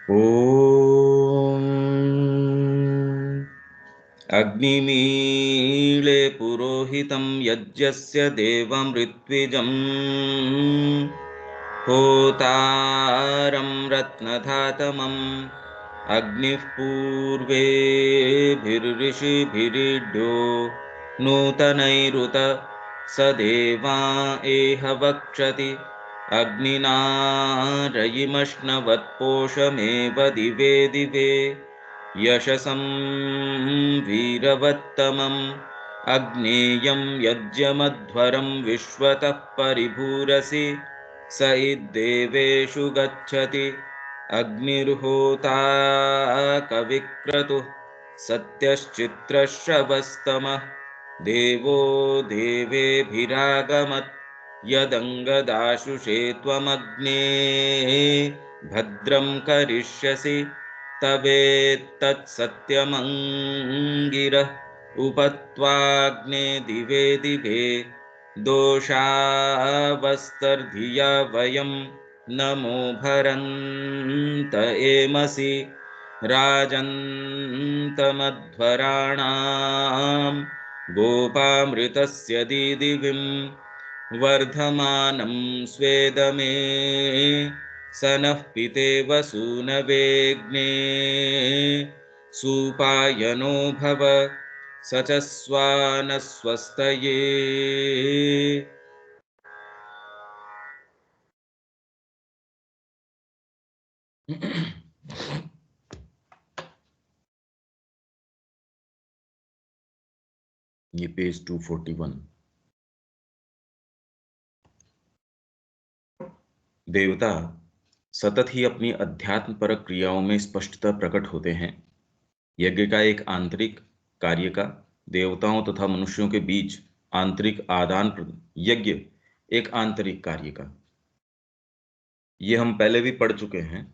ॐ अग्निमीळे पुरोहितं यज्ञस्य देवमृत्विजम् होतारं रत्नधातमम् अग्निः पूर्वेभिर्ऋषिभिरीड्यो नूतनैरुत स देवा एह वक्षति अग्निना रयिमश्नवत्पोषमेव दिवे दिवे यशसं वीरवत्तमम् अग्नेयं यज्ञमध्वरं विश्वतः परिभूरसि स इद्देवेषु गच्छति अग्निर्होता कविक्रतुः सत्यश्चित्रश्रवस्तमः देवो देवेभिरागमत् यदङ्गदाशुषे त्वमग्ने भद्रं करिष्यसि तवेत्तत्सत्यमङ्गिरः उपत्वाग्ने दिवे दिवे दोषावस्तर्धिया वयं नमो भरन्त एमसि राजन्तमध्वराणां गोपामृतस्य दीदिविं वर्धमानं स्वेदमे स नः पितेव सूनवेग्ने सुपायनो भव स च स्वानस्वस्तये। ये पेज 241। देवता सतत ही अपनी अध्यात्म परक क्रियाओं में स्पष्टतः प्रकट होते हैं। यज्ञ का एक आंतरिक कार्य का देवताओं तथा मनुष्यों के बीच आंतरिक आदान यज्ञ एक आंतरिक कार्य का, ये हम पहले भी पढ़ चुके हैं।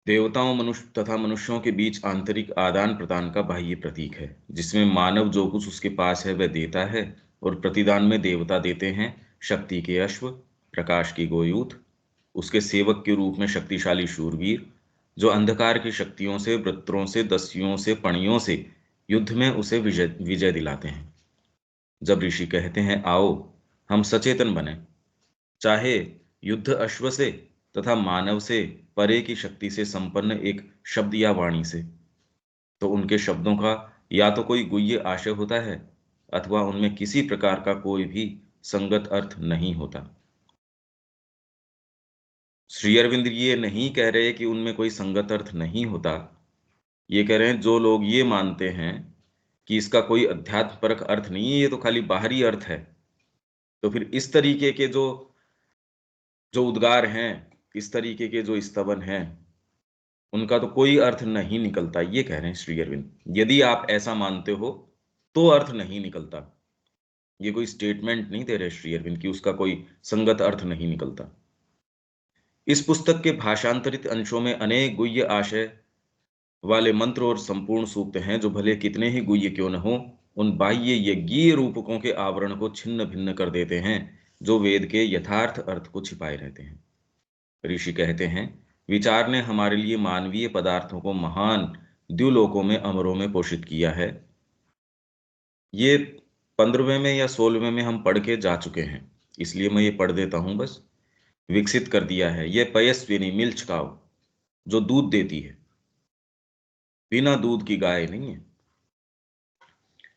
देवताओं मनुष्य तथा मनुष्यों के बीच आंतरिक आदान प्रदान का बाह्य प्रतीक है, जिसमें मानव जो कुछ उसके पास है वह देता है और प्रतिदान में देवता देते हैं शक्ति के अश्व, प्रकाश की गोयूथ, उसके सेवक के रूप में शक्तिशाली शूरवीर जो अंधकार की शक्तियों से, वृत्रों से, दस्युओं से, पणियों से युद्ध में उसे विजय दिलाते हैं। जब ऋषि कहते हैं आओ हम सचेतन बने, चाहे युद्ध अश्व से तथा मानव से परे की शक्ति से संपन्न एक शब्द या वाणी से, तो उनके शब्दों का या तो कोई गुह्य आशय होता है अथवा उनमें किसी प्रकार का कोई भी संगत अर्थ नहीं होता। श्री अरविंद ये नहीं कह रहे कि उनमें कोई संगत अर्थ नहीं होता, ये कह रहे हैं जो लोग ये मानते हैं कि इसका कोई अध्यात्मपरक अर्थ नहीं है, ये तो खाली बाहरी अर्थ है, तो फिर इस तरीके के जो उद्गार हैं, इस तरीके के जो स्तवन हैं, उनका तो कोई अर्थ नहीं निकलता, ये कह रहे हैं श्री अरविंद। यदि आप ऐसा मानते हो तो अर्थ नहीं निकलता, ये कोई स्टेटमेंट नहीं दे रहे श्री अरविंद कि उसका कोई संगत अर्थ नहीं निकलता। इस पुस्तक के भाषांतरित अंशों में अनेक गुह्य आशय वाले मंत्र और संपूर्ण सूक्त हैं, जो भले कितने ही गुह्य क्यों न हो, उन बाह्य यज्ञीय रूपकों के आवरण को छिन्न भिन्न कर देते हैं, जो वेद के यथार्थ अर्थ को छिपाए रहते हैं। ऋषि कहते हैं विचार ने हमारे लिए मानवीय पदार्थों को महान द्युलोकों में, अमरों में पोषित किया है। ये 15वें में या 16वें में हम पढ़ के जा चुके हैं, इसलिए मैं ये पढ़ देता हूं बस। विकसित कर दिया है ये पयस्विनी मिल्च काव, जो दूध देती है, बिना दूध की गाय नहीं है,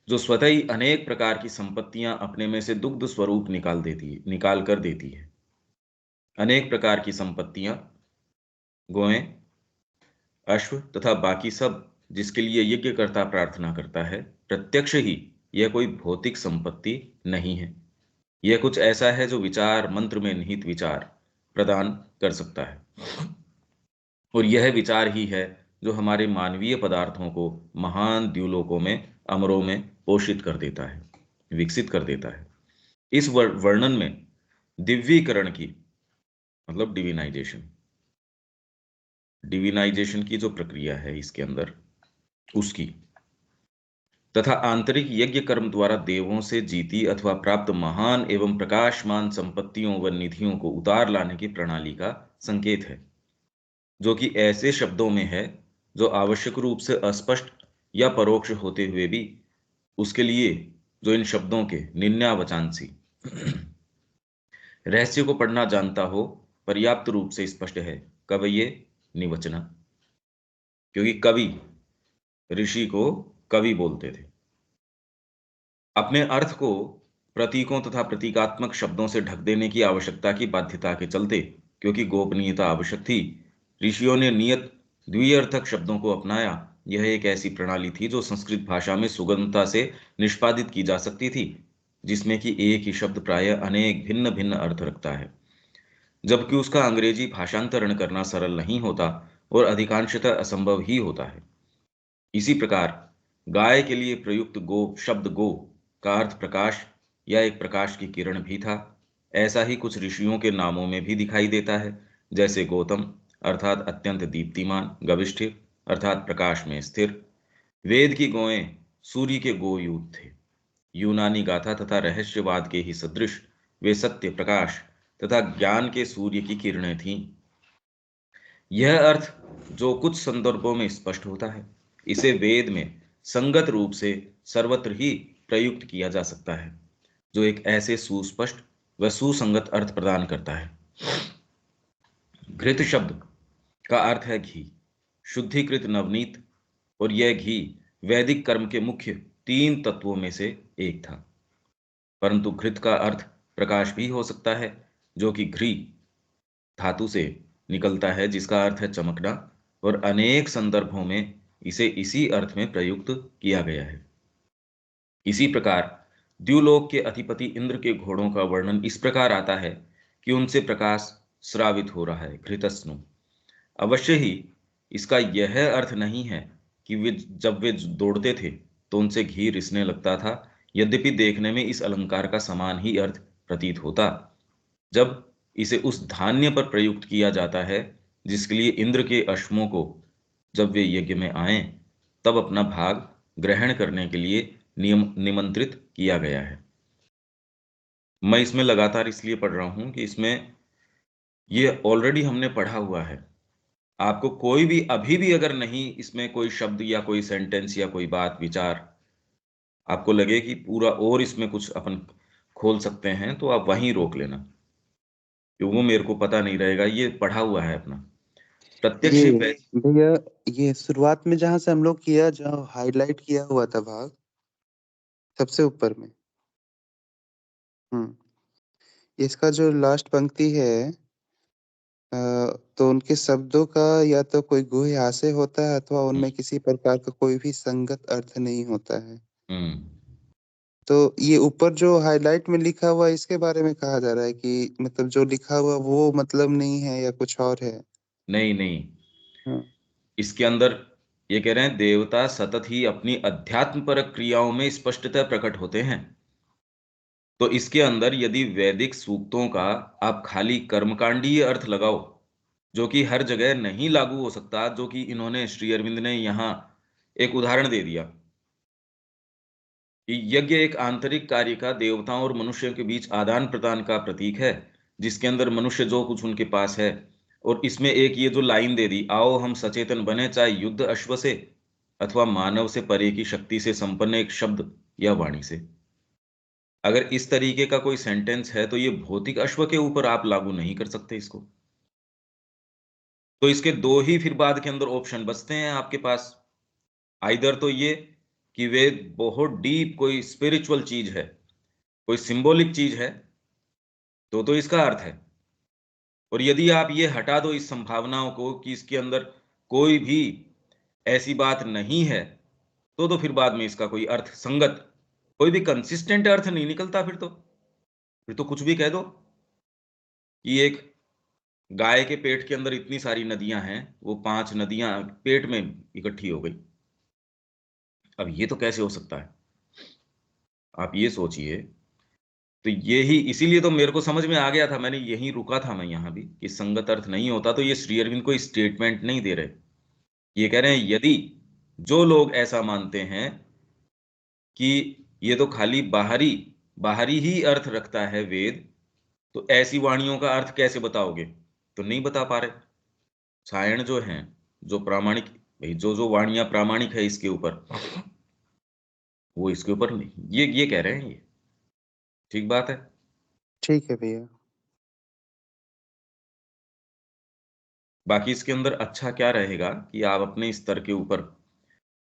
जो स्वतः ही अनेक प्रकार की संपत्तियां अपने में से दुग्ध स्वरूप निकाल कर देती है। अनेक प्रकार की संपत्तियां, गोएं, अश्व तथा बाकी सब जिसके लिए यज्ञकर्ता प्रार्थना करता है, प्रत्यक्ष ही यह कोई भौतिक संपत्ति नहीं है। यह कुछ ऐसा है जो विचार मंत्र में निहित विचार प्रदान कर सकता है, और यह विचार ही है जो हमारे मानवीय पदार्थों को महान द्युलोकों में, अमरों में पोषित कर देता है, विकसित कर देता है। इस वर्णन में दिव्यीकरण की मतलब डिविनाइजेशन की जो प्रक्रिया है इसके अंदर, उसकी तथा आंतरिक यज्ञ कर्म द्वारा देवों से जीती अथवा प्राप्त महान एवं प्रकाशमान संपत्तियों व निधियों को उतार लाने की प्रणाली का संकेत है। जो कि ऐसे शब्दों में है जो आवश्यक रूप से अस्पष्ट या परोक्ष होते हुए भी उसके लिए जो इन शब्दों के निन्यावचांसी रहस्य को पढ़ना जानता हो पर्याप्त रूप से स्पष्ट है। कवये निवचना, क्योंकि कवि ऋषि को कवि बोलते थे। अपने अर्थ को प्रतीकों तथा प्रतीकात्मक शब्दों से ढक देने की आवश्यकता की बाध्यता के चलते, क्योंकि गोपनीयता आवश्यक थी, ऋषियों ने नियत द्विअर्थक शब्दों को अपनाया। यह एक ऐसी प्रणाली थी जो संस्कृत भाषा में सुगमता से निष्पादित की जा सकती थी, जिसमें कि एक ही शब्द प्रायः अनेक भिन्न भिन्न अर्थ रखता है, जबकि उसका अंग्रेजी भाषांतरण करना सरल नहीं होता और अधिकांशतः असंभव ही होता है। इसी प्रकार गाय के लिए प्रयुक्त गो शब्द गो का अर्थ प्रकाश या एक प्रकाश की किरण भी था। ऐसा ही कुछ ऋषियों के नामों में भी दिखाई देता है, जैसे गौतम अर्थात अत्यंत दीप्तिमान, गविष्ठिर अर्थात प्रकाश में स्थिर। वेद की गौएं सूर्य के गोयूथ थे। यूनानी गाथा तथा रहस्यवाद के ही सदृश वे सत्य, प्रकाश तथा ज्ञान के सूर्य की किरणें थीं। यह अर्थ जो कुछ संदर्भों में स्पष्ट होता है, इसे वेद में संगत रूप से सर्वत्र ही प्रयुक्त किया जा सकता है, जो एक ऐसे सुस्पष्ट व सुसंगत अर्थ प्रदान करता है। घृत शब्द का अर्थ है घी, शुद्धिकृत नवनीत, और यह घी वैदिक कर्म के मुख्य 3 तत्वों में से एक था। परंतु घृत का अर्थ प्रकाश भी हो सकता है, जो कि घृ धातु से निकलता है, जिसका अर्थ है चमकना, और अनेक संदर्भों में इसे इसी अर्थ में प्रयुक्त किया गया है। इसी प्रकार द्युलोक के अधिपति इंद्र के घोड़ों का वर्णन इस प्रकार आता है कि उनसे प्रकाश स्रावित हो रहा है, घृतस्नु। अवश्य ही इसका यह अर्थ नहीं है कि जब वे दौड़ते थे तो उनसे घी रिसने लगता था, यद्यपि देखने में इस अलंकार का समान ही अर्थ प्रतीत होता, जब इसे उस धान्य पर प्रयुक्त किया जाता है जिसके लिए इंद्र के अश्वों को, जब वे यज्ञ में आए, तब अपना भाग ग्रहण करने के लिए निमंत्रित किया गया है। मैं इसमें लगातार इसलिए पढ़ रहा हूं कि इसमें ये ऑलरेडी हमने पढ़ा हुआ है। आपको कोई भी अभी भी अगर नहीं इसमें कोई शब्द या कोई सेंटेंस या कोई बात विचार आपको लगे कि पूरा और इसमें कुछ अपन खोल सकते हैं, तो आप वहीं रोक लेना, क्योंकि वो मेरे को पता नहीं रहेगा, ये पढ़ा हुआ है अपना प्रत्यक्ष ये वै- भैया, ये शुरुआत में जहां से हम लोग किया, जो हाईलाइट किया हुआ था भाग सबसे ऊपर में, इसका जो लास्ट पंक्ति है, तो उनके शब्दों का या तो कोई गुह्य आशय होता है अथवा हम्म उनमें किसी प्रकार का कोई भी संगत अर्थ नहीं होता है। हम्म। तो ये ऊपर जो हाईलाइट में लिखा हुआ है, इसके बारे में कहा जा रहा है कि मतलब जो लिखा हुआ वो मतलब नहीं है या कुछ और है? नहीं नहीं, हाँ। इसके अंदर ये कह रहे हैं देवता सतत ही अपनी अध्यात्म परक क्रियाओं में स्पष्टतः प्रकट होते हैं। तो इसके अंदर यदि वैदिक सूक्तों का आप खाली कर्मकांडीय अर्थ लगाओ, जो कि हर जगह नहीं लागू हो सकता, जो कि इन्होंने श्री अरविंद ने यहाँ एक उदाहरण दे दिया कि यज्ञ एक आंतरिक कार्य का देवताओं और मनुष्यों के बीच आदान प्रदान का प्रतीक है, जिसके अंदर मनुष्य जो कुछ उनके पास है। और इसमें एक ये जो लाइन दे दी, आओ हम सचेतन बने, चाहे युद्ध अश्व से अथवा मानव से परे की शक्ति से संपन्न एक शब्द या वाणी से। अगर इस तरीके का कोई सेंटेंस है तो ये भौतिक अश्व के ऊपर आप लागू नहीं कर सकते इसको। तो इसके दो ही फिर बाद के अंदर ऑप्शन बचते हैं आपके पास। आइदर तो ये कि वे बहुत डीप कोई स्पिरिचुअल चीज है, कोई सिंबॉलिक चीज है, तो इसका अर्थ है। और यदि आप ये हटा दो इस संभावनाओं को कि इसके अंदर कोई भी ऐसी बात नहीं है, तो फिर बाद में इसका कोई अर्थ संगत, कोई भी कंसिस्टेंट अर्थ नहीं निकलता। फिर तो कुछ भी कह दो कि एक गाय के पेट के अंदर इतनी सारी नदियां हैं, वो 5 नदियां पेट में इकट्ठी हो गई। अब ये तो कैसे हो सकता है, आप ये सोचिए। तो ये ही इसीलिए तो मेरे को समझ में आ गया था, मैंने यहीं रुका था मैं यहाँ भी, कि संगत अर्थ नहीं होता। तो ये श्री अरविंद कोई स्टेटमेंट नहीं दे रहे, ये कह रहे हैं यदि जो लोग ऐसा मानते हैं कि ये तो खाली बाहरी बाहरी ही अर्थ रखता है वेद, तो ऐसी वाणियों का अर्थ कैसे बताओगे, तो नहीं बता पा रहे। सायण जो है, जो प्रामाणिक, भाई जो वाणियां प्रामाणिक है इसके ऊपर, वो इसके ऊपर नहीं, ये कह रहे हैं ये। ठीक बात है। ठीक है भैया। बाकी इसके अंदर अच्छा क्या रहेगा कि आप अपने स्तर के ऊपर,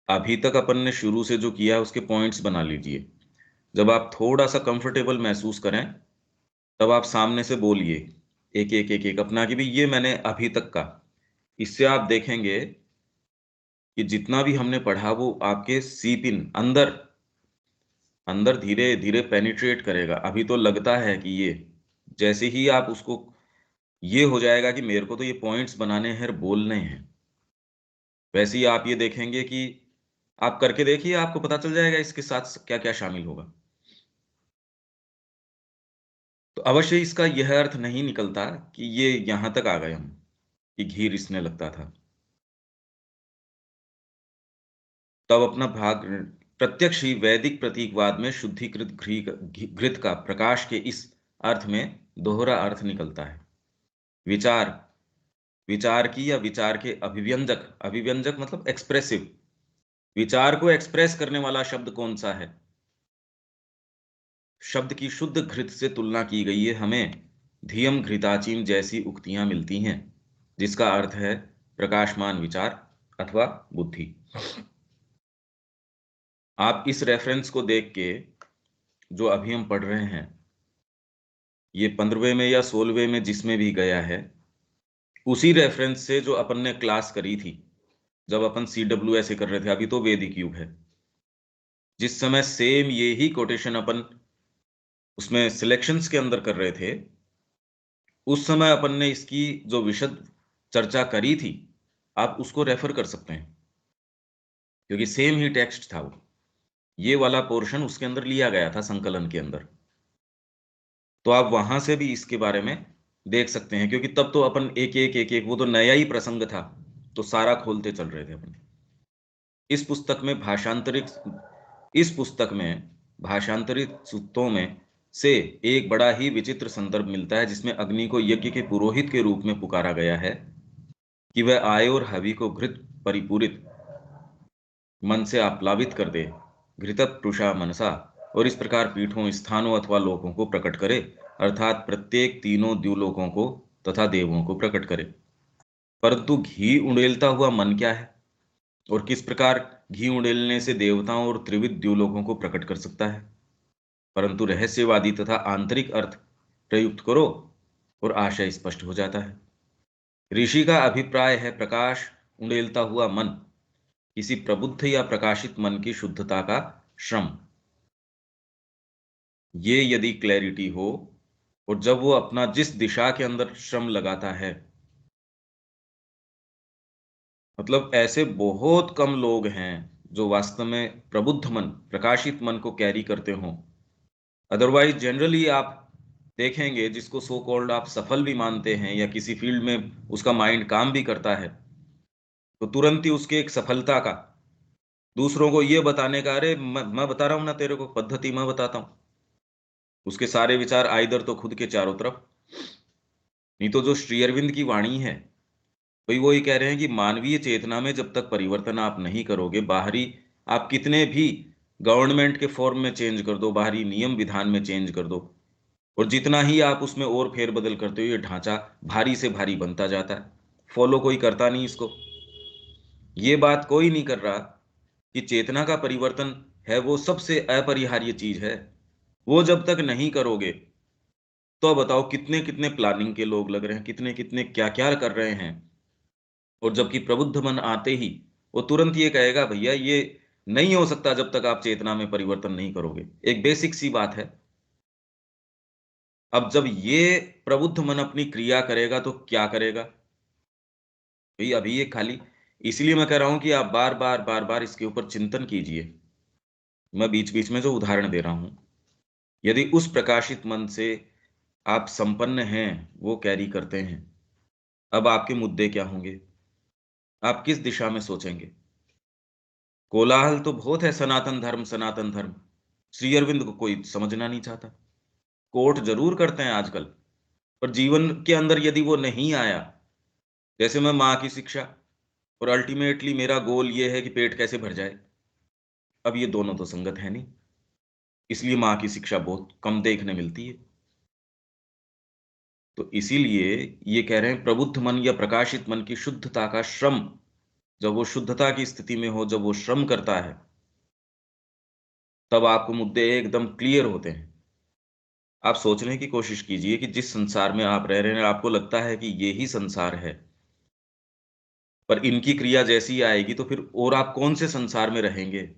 अभी तक अपन ने शुरू से जो किया है उसके पॉइंट्स बना लीजिए। जब आप थोड़ा सा कंफर्टेबल महसूस करें, तब आप सामने से बोलिए, एक एक एक एक अपना, कि भाई ये मैंने अभी तक का। इससे आप देखेंगे कि जितना भी हमने पढ़ा वो आपके सीप इन अंदर अंदर धीरे धीरे पेनिट्रेट करेगा। अभी तो लगता है कि ये, जैसे ही आप उसको, ये हो जाएगा कि मेरे को तो ये पॉइंट्स बनाने हैं, बोलने हैं, वैसे ही आप ये देखेंगे कि आप करके देखिए, आपको पता चल जाएगा इसके साथ क्या क्या शामिल होगा। तो अवश्य इसका यह अर्थ नहीं निकलता कि ये यहां तक आ गए हम, कि घी रिसने लगता था। तब अपना भाग, प्रत्यक्ष ही वैदिक प्रतीकवाद में शुद्धिकृत घृत का प्रकाश के इस अर्थ में दोहरा अर्थ निकलता है। विचार, विचार की या विचार के अभिव्यंजक, अभिव्यंजक मतलब एक्सप्रेसिव, विचार को एक्सप्रेस करने वाला शब्द कौन सा है? शब्द की शुद्ध घृत से तुलना की गई है, हमें धियम घृताचीन जैसी उक्तियां मिलती हैं, जिसका अर्थ है प्रकाशमान विचार अथवा बुद्धि। आप इस रेफरेंस को देख के, जो अभी हम पढ़ रहे हैं, ये 15वें में या 16वें में जिसमें भी गया है, उसी रेफरेंस से जो अपन ने क्लास करी थी, जब अपन CWS कर रहे थे, अभी तो वैदिक युग है, जिस समय सेम ये ही कोटेशन अपन उसमें सिलेक्शंस के अंदर कर रहे थे, उस समय अपन ने इसकी जो विशद चर्चा करी थी, आप उसको रेफर कर सकते हैं, क्योंकि सेम ही टेक्स्ट था वो। ये वाला पोर्शन उसके अंदर लिया गया था संकलन के अंदर, तो आप वहां से भी इसके बारे में देख सकते हैं, क्योंकि तब तो अपन एक एक एक एक, वो तो नया ही प्रसंग था, तो सारा खोलते चल रहे थे अपन। इस पुस्तक में भाषांतरित इस पुस्तक में भाषांतरित सूक्तों में से एक बड़ा ही विचित्र संदर्भ मिलता है, जिसमें अग्नि को यज्ञ के पुरोहित के रूप में पुकारा गया है कि वह आए और हवि को घृत परिपूरित मन से आप्लावित कर दे, घृतप्रुषा मनसा, और इस प्रकार पीठों, स्थानों अथवा लोकों को प्रकट करे, अर्थात प्रत्येक तीनों द्युलोकों को तथा देवों को प्रकट करे। परंतु घी उड़ेलता हुआ मन क्या है, और किस प्रकार घी उड़ेलने से देवताओं और त्रिविध द्युलोकों को प्रकट कर सकता है? परंतु रहस्यवादी तथा आंतरिक अर्थ प्रयुक्त करो और आशय स्पष्ट हो जाता है। ऋषि का अभिप्राय है प्रकाश उड़ेलता हुआ मन किसी प्रबुद्ध या प्रकाशित मन की शुद्धता का श्रम। ये यदि क्लैरिटी हो, और जब वो अपना जिस दिशा के अंदर श्रम लगाता है, मतलब ऐसे बहुत कम लोग हैं जो वास्तव में प्रबुद्ध मन, प्रकाशित मन को कैरी करते हों। अदरवाइज जनरली आप देखेंगे, जिसको सो कॉल्ड आप सफल भी मानते हैं या किसी फील्ड में उसका माइंड काम भी करता है, तो तुरंत ही उसके एक सफलता का, दूसरों को ये बताने का, अरे मैं बता रहा हूं ना तेरे को, पद्धति मैं बताता हूं, उसके सारे विचार आइदर तो खुद के चारों तरफ, नहीं तो जो श्री अरविंद की वाणी है, भाई वो ये कह रहे हैं कि मानवीय चेतना में जब तक परिवर्तन आप नहीं करोगे, बाहरी आप कितने भी गवर्नमेंट के फॉर्म में चेंज कर दो, बाहरी नियम विधान में चेंज कर दो, और जितना ही आप उसमें और फेरबदल करते हो, ये ढांचा भारी से भारी बनता जाता है। फॉलो कोई करता नहीं इसको। ये बात कोई नहीं कर रहा कि चेतना का परिवर्तन है वो सबसे अपरिहार्य चीज है। वो जब तक नहीं करोगे, तो बताओ कितने कितने प्लानिंग के लोग लग रहे हैं, कितने कितने क्या क्या कर रहे हैं, और जबकि प्रबुद्ध मन आते ही वो तुरंत ये कहेगा भैया ये नहीं हो सकता जब तक आप चेतना में परिवर्तन नहीं करोगे। एक बेसिक सी बात है। अब जब ये प्रबुद्ध मन अपनी क्रिया करेगा तो क्या करेगा भाई? अभी ये खाली इसलिए मैं कह रहा हूं कि आप बार बार बार बार इसके ऊपर चिंतन कीजिए। मैं बीच बीच में जो उदाहरण दे रहा हूं, यदि उस प्रकाशित मन से आप संपन्न हैं, वो कैरी करते हैं, अब आपके मुद्दे क्या होंगे? आप किस दिशा में सोचेंगे? कोलाहल तो बहुत है, सनातन धर्म सनातन धर्म, श्री अरविंद को कोई समझना नहीं चाहता। कोट जरूर करते हैं आजकल, पर जीवन के अंदर यदि वो नहीं आया, जैसे मैं माँ की शिक्षा, और अल्टीमेटली मेरा गोल ये है कि पेट कैसे भर जाए। अब ये दोनों तो संगत है नहीं, इसलिए माँ की शिक्षा बहुत कम देखने मिलती है। तो इसीलिए ये कह रहे हैं, प्रबुद्ध मन या प्रकाशित मन की शुद्धता का श्रम, जब वो शुद्धता की स्थिति में हो, जब वो श्रम करता है, तब आपको मुद्दे एकदम क्लियर होते हैं। आप सोचने की कोशिश कीजिए कि जिस संसार में आप रह रहे हैं, आपको लगता है कि ये ही संसार है, पर इनकी क्रिया जैसी आएगी तो फिर और आप कौन से संसार में रहेंगे,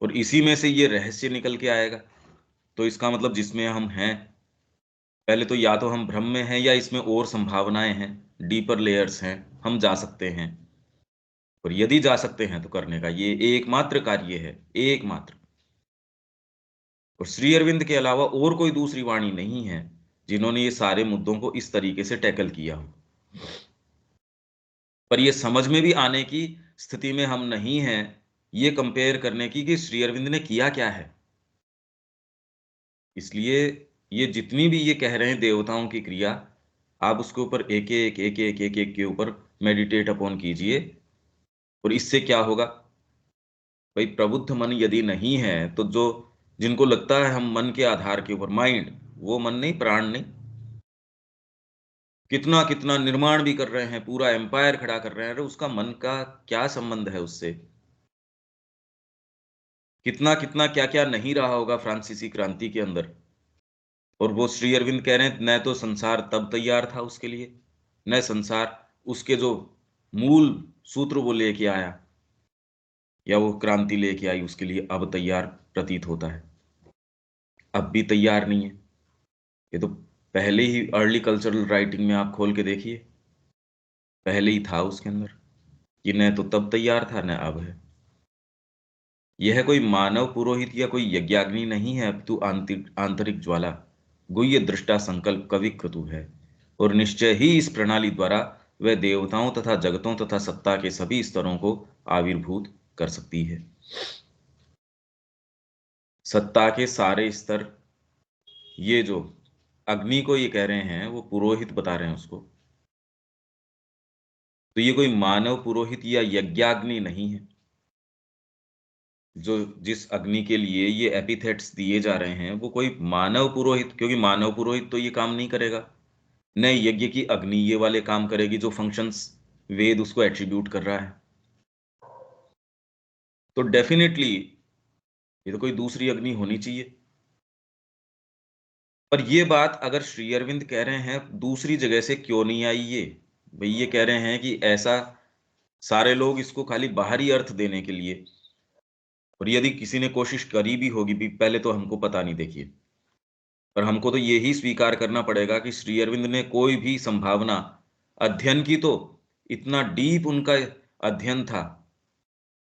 और इसी में से ये रहस्य निकल के आएगा। तो इसका मतलब जिसमें हम हैं, पहले तो या तो हम भ्रम में हैं, या इसमें और संभावनाएं हैं, डीपर लेयर्स हैं, हम जा सकते हैं। और यदि जा सकते हैं तो करने का ये एकमात्र कार्य है, एकमात्र। और श्री अरविंद के अलावा और कोई दूसरी वाणी नहीं है जिन्होंने ये सारे मुद्दों को इस तरीके से टैकल किया हो। पर ये समझ में भी आने की स्थिति में हम नहीं हैं ये कंपेयर करने की कि श्री अरविंद ने किया क्या है। इसलिए ये जितनी भी ये कह रहे हैं देवताओं की क्रिया, आप उसके ऊपर एक एक के ऊपर मेडिटेट अपॉन कीजिए। और इससे क्या होगा भाई, प्रबुद्ध मन यदि नहीं है तो जो जिनको लगता है हम मन के आधार के ऊपर, माइंड, वो मन नहीं, प्राण नहीं, कितना कितना निर्माण भी कर रहे हैं, पूरा एम्पायर खड़ा कर रहे हैं, अरे उसका मन का क्या संबंध है उससे। कितना कितना क्या क्या नहीं रहा होगा फ्रांसीसी क्रांति के अंदर। और वो श्री अरविंद कह रहे हैं, न तो संसार तब तैयार था उसके लिए, न संसार उसके जो मूल सूत्र वो लेके आया, या वो क्रांति लेके आई उसके लिए अब तैयार प्रतीत होता है। अब भी तैयार नहीं है। ये तो पहले ही अर्ली कल्चरल राइटिंग में आप खोल के देखिए, पहले ही था उसके अंदर कि न तो तब तैयार था न अब है। यह कोई मानव पुरोहित या कोई यज्ञाग्नि नहीं है, अपितु आंतरिक ज्वाला, गुह्य दृष्टा संकल्प कविक्रतु है। और निश्चय ही इस प्रणाली द्वारा वह देवताओं तथा जगतों तथा सत्ता के सभी स्तरों को आविर्भूत कर सकती है। सत्ता के सारे स्तर, ये जो अग्नि को ये कह रहे हैं, वो पुरोहित बता रहे हैं उसको। तो ये कोई मानव पुरोहित या यज्ञाग्नि नहीं है, जो जिस अग्नि के लिए ये एपिथेट्स दिए जा रहे हैं, वो कोई मानव पुरोहित, क्योंकि मानव पुरोहित तो ये काम नहीं करेगा। न यज्ञ की अग्नि ये वाले काम करेगी जो फंक्शंस वेद उसको एट्रीब्यूट कर रहा है। तो डेफिनेटली ये तो कोई दूसरी अग्नि होनी चाहिए। पर ये बात अगर श्री अरविंद कह रहे हैं, दूसरी जगह से क्यों नहीं आई ये? भाई ये कह रहे हैं कि ऐसा सारे लोग इसको खाली बाहरी अर्थ देने के लिए, और यदि किसी ने कोशिश करी भी होगी भी, पहले तो हमको पता नहीं, देखिए। पर हमको तो यही स्वीकार करना पड़ेगा कि श्री अरविंद ने कोई भी संभावना अध्ययन की, तो इतना डीप उनका अध्ययन था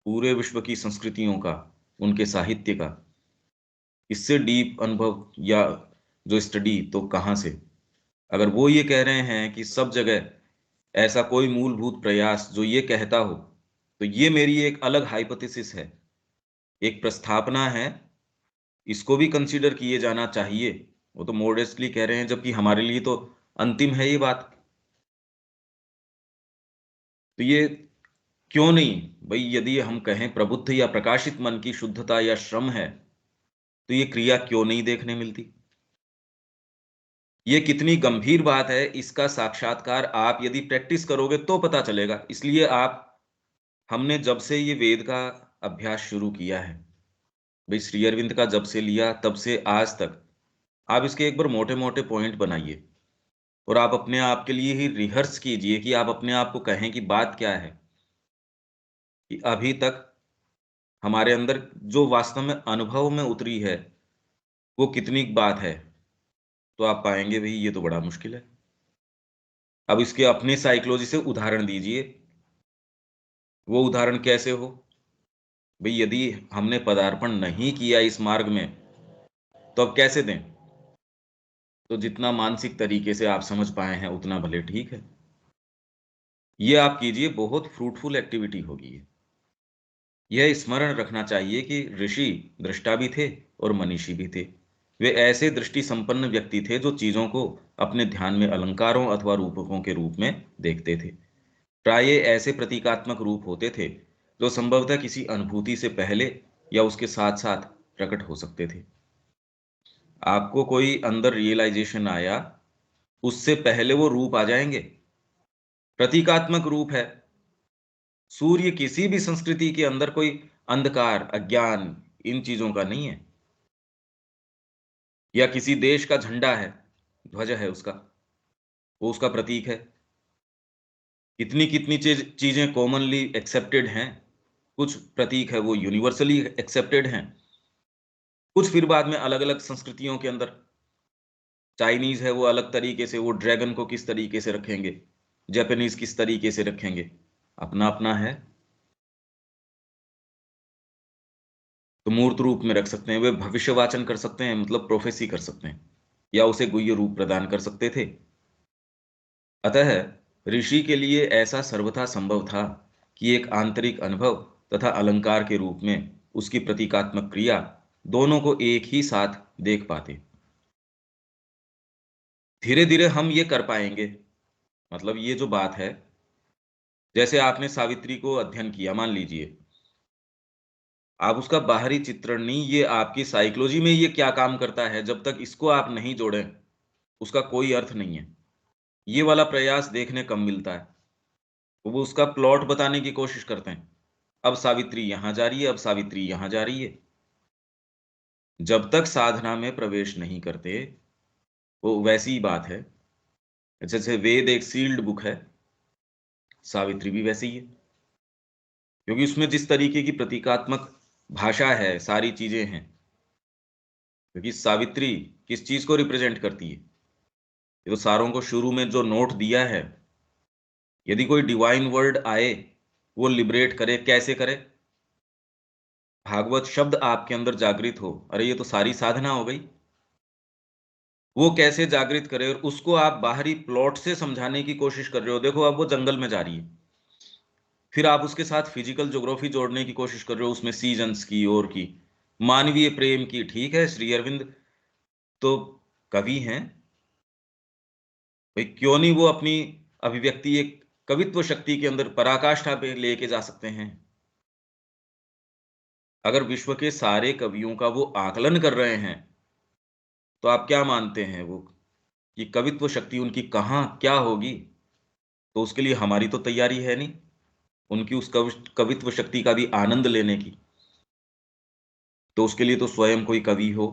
पूरे विश्व की संस्कृतियों का, उनके साहित्य का, इससे डीप अनुभव या जो स्टडी तो कहाँ से। अगर वो ये कह रहे हैं कि सब जगह ऐसा कोई मूलभूत प्रयास जो ये कहता हो, तो ये मेरी एक अलग हाइपोथेसिस है, एक प्रस्थापना है, इसको भी कंसीडर किए जाना चाहिए। वो तो मॉडेस्टली कह रहे हैं, जबकि हमारे लिए तो अंतिम है ये बात। तो ये क्यों नहीं भाई, यदि हम कहें प्रबुद्ध या प्रकाशित मन की शुद्धता या श्रम है, तो ये क्रिया क्यों नहीं देखने मिलती? ये कितनी गंभीर बात है, इसका साक्षात्कार आप यदि प्रैक्टिस करोगे तो पता चलेगा। इसलिए आप, हमने जब से ये वेद का अभ्यास शुरू किया है, भाई श्री अरविंद का जब से लिया तब से आज तक, आप इसके एक बार मोटे मोटे पॉइंट बनाइए, और आप अपने आप के लिए ही रिहर्स कीजिए कि आप अपने आप को कहें कि बात क्या है, कि अभी तक हमारे अंदर जो वास्तव में अनुभव में उतरी है वो कितनी बात है। तो आप पाएंगे भाई ये तो बड़ा मुश्किल है। अब इसके अपने साइकोलॉजी से उदाहरण दीजिए। वो उदाहरण कैसे हो भाई, यदि हमने पदार्पण नहीं किया इस मार्ग में, तो अब कैसे दें? तो जितना मानसिक तरीके से आप समझ पाए हैं उतना भले ठीक है, ये आप कीजिए, बहुत फ्रूटफुल एक्टिविटी होगी ये। यह स्मरण रखना चाहिए कि ऋषि दृष्टा भी थे और मनीषी भी थे। वे ऐसे दृष्टि संपन्न व्यक्ति थे जो चीजों को अपने ध्यान में अलंकारों अथवा रूपकों के रूप में देखते थे। प्राय ऐसे प्रतीकात्मक रूप होते थे जो संभवतः किसी अनुभूति से पहले या उसके साथ साथ प्रकट हो सकते थे। आपको कोई अंदर रियलाइजेशन आया, उससे पहले वो रूप आ जाएंगे। प्रतीकात्मक रूप है। सूर्य किसी भी संस्कृति के अंदर कोई अंधकार, अज्ञान, इन चीजों का नहीं है। या किसी देश का झंडा है, ध्वज है उसका, वो उसका प्रतीक है। कितनी कितनी चीजें कॉमनली एक्सेप्टेड हैं, कुछ प्रतीक है वो यूनिवर्सली एक्सेप्टेड हैं, कुछ फिर बाद में अलग अलग संस्कृतियों के अंदर। चाइनीज है वो अलग तरीके से, वो ड्रैगन को किस तरीके से रखेंगे, जापानीज किस तरीके से रखेंगे, अपना अपना है। तो मूर्त रूप में रख सकते हैं, वे भविष्यवाचन कर सकते हैं, मतलब प्रोफेसी कर सकते हैं, या उसे गुह्य रूप प्रदान कर सकते थे। अतः ऋषि के लिए ऐसा सर्वथा संभव था कि एक आंतरिक अनुभव तथा अलंकार के रूप में उसकी प्रतीकात्मक क्रिया दोनों को एक ही साथ देख पाते। धीरे धीरे हम ये कर पाएंगे। मतलब ये जो बात है, जैसे आपने सावित्री को अध्ययन किया, मान लीजिए, आप उसका बाहरी चित्रण नहीं, ये आपकी साइकोलॉजी में ये क्या काम करता है, जब तक इसको आप नहीं जोड़ें उसका कोई अर्थ नहीं है। ये वाला प्रयास देखने कम मिलता है। वो उसका प्लॉट बताने की कोशिश करते हैं, अब सावित्री यहां जा रही है, अब सावित्री यहां जा रही है। जब तक साधना में प्रवेश नहीं करते, वो वैसी ही बात है। जैसे वेद एक सील्ड बुक है, सावित्री भी वैसी ही है, क्योंकि उसमें जिस तरीके की प्रतीकात्मक भाषा है, सारी चीजें हैं। क्योंकि सावित्री किस चीज को रिप्रेजेंट करती है? ये तो सारों को शुरू में जो नोट दिया है, यदि कोई डिवाइन वर्ड आए, वो लिबरेट करे, कैसे करे? भागवत शब्द आपके अंदर जागृत हो, अरे ये तो सारी साधना हो गई। वो कैसे जागृत करे, और उसको आप बाहरी प्लॉट से समझाने की कोशिश कर रहे हो। देखो अब वो जंगल में जा रही है, फिर आप उसके साथ फिजिकल ज्योग्राफी जोड़ने की कोशिश कर रहे हो, उसमें सीजन्स की और की, मानवीय प्रेम की। ठीक है, श्री अरविंद तो कवि हैं भाई, क्यों नहीं वो अपनी अभिव्यक्ति एक कवित्व शक्ति के अंदर पराकाष्ठा पे लेके जा सकते हैं। अगर विश्व के सारे कवियों का वो आकलन कर रहे हैं, तो आप क्या मानते हैं वो कि कवित्व शक्ति उनकी कहाँ क्या होगी? तो उसके लिए हमारी तो तैयारी है नहीं, उनकी उस कवित्व शक्ति का भी आनंद लेने की। तो उसके लिए तो स्वयं कोई कवि हो।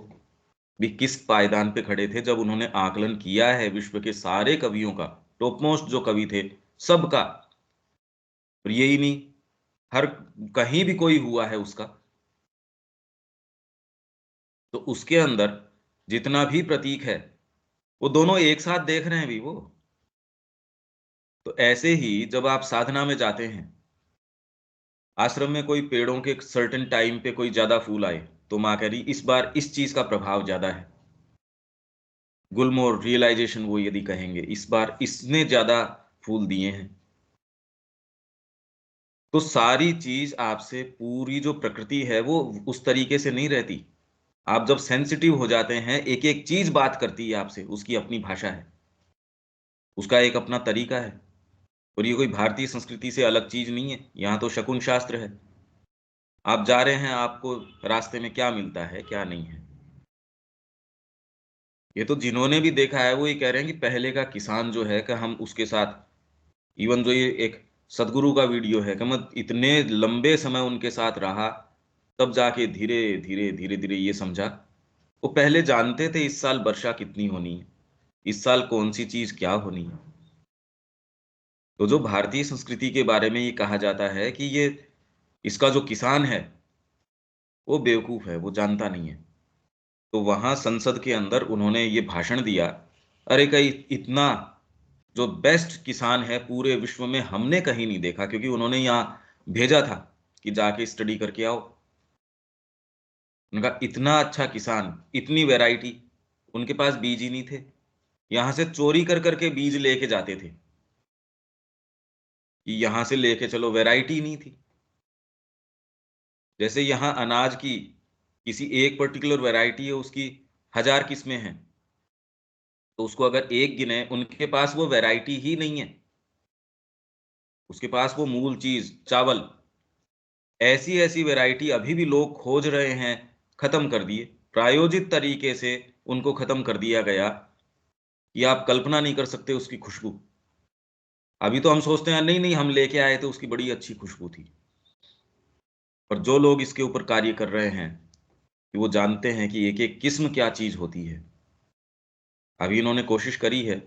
भी किस पायदान पे खड़े थे जब उन्होंने आकलन किया है विश्व के सारे कवियों का, टॉपमोस्ट जो कवि थे सबका। और यही नहीं, हर कहीं भी कोई हुआ है उसका, तो उसके अंदर जितना भी प्रतीक है वो दोनों एक साथ देख रहे हैं भी वो। तो ऐसे ही जब आप साधना में जाते हैं, आश्रम में कोई पेड़ों के सर्टेन टाइम पे कोई ज्यादा फूल आए, तो माँ कह रही इस बार इस चीज का प्रभाव ज्यादा है। गुलमोहर रियलाइजेशन वो यदि कहेंगे इस बार इसने ज्यादा फूल दिए हैं। तो सारी चीज आपसे, पूरी जो प्रकृति है वो उस तरीके से नहीं रहती। आप जब सेंसिटिव हो जाते हैं, एक एक चीज बात करती है आपसे, उसकी अपनी भाषा है, उसका एक अपना तरीका है। और ये कोई भारतीय संस्कृति से अलग चीज नहीं है, यहाँ तो शकुन शास्त्र है। आप जा रहे हैं, आपको रास्ते में क्या मिलता है क्या नहीं है, ये तो जिन्होंने भी देखा है वो ये कह रहे हैं कि पहले का किसान जो है कि हम उसके साथ, इवन जो ये एक सदगुरु का वीडियो है कि मैं इतने लंबे समय उनके साथ रहा, तब जाके धीरे धीरे धीरे धीरे ये समझा। वो पहले जानते थे इस साल वर्षा कितनी होनी है, इस साल कौन सी चीज क्या होनी है। तो जो भारतीय संस्कृति के बारे में ये कहा जाता है कि ये इसका जो किसान है वो बेवकूफ है, वो जानता नहीं है। तो वहां संसद के अंदर उन्होंने ये भाषण दिया, अरे कई इतना जो बेस्ट किसान है पूरे विश्व में हमने कहीं नहीं देखा, क्योंकि उन्होंने यहाँ भेजा था कि जाके स्टडी करके आओ। उनका इतना अच्छा किसान, इतनी वैरायटी, उनके पास बीज ही नहीं थे, यहां से चोरी कर करके बीज लेके जाते थे कि यहां से लेके चलो, वैरायटी नहीं थी। जैसे यहाँ अनाज की किसी एक पर्टिकुलर वैरायटी है, उसकी 1000 किस्में हैं, तो उसको अगर एक गिने, उनके पास वो वैरायटी ही नहीं है, उसके पास वो मूल चीज चावल, ऐसी ऐसी वैरायटी अभी भी लोग खोज रहे हैं, खत्म कर दिए प्रायोजित तरीके से, उनको खत्म कर दिया गया। ये आप कल्पना नहीं कर सकते उसकी खुशबू। अभी तो हम सोचते हैं नहीं नहीं हम लेके आए थे, उसकी बड़ी अच्छी खुशबू थी। पर जो लोग इसके ऊपर कार्य कर रहे हैं, कि वो जानते हैं कि एक एक किस्म क्या चीज होती है। अभी इन्होंने कोशिश करी है,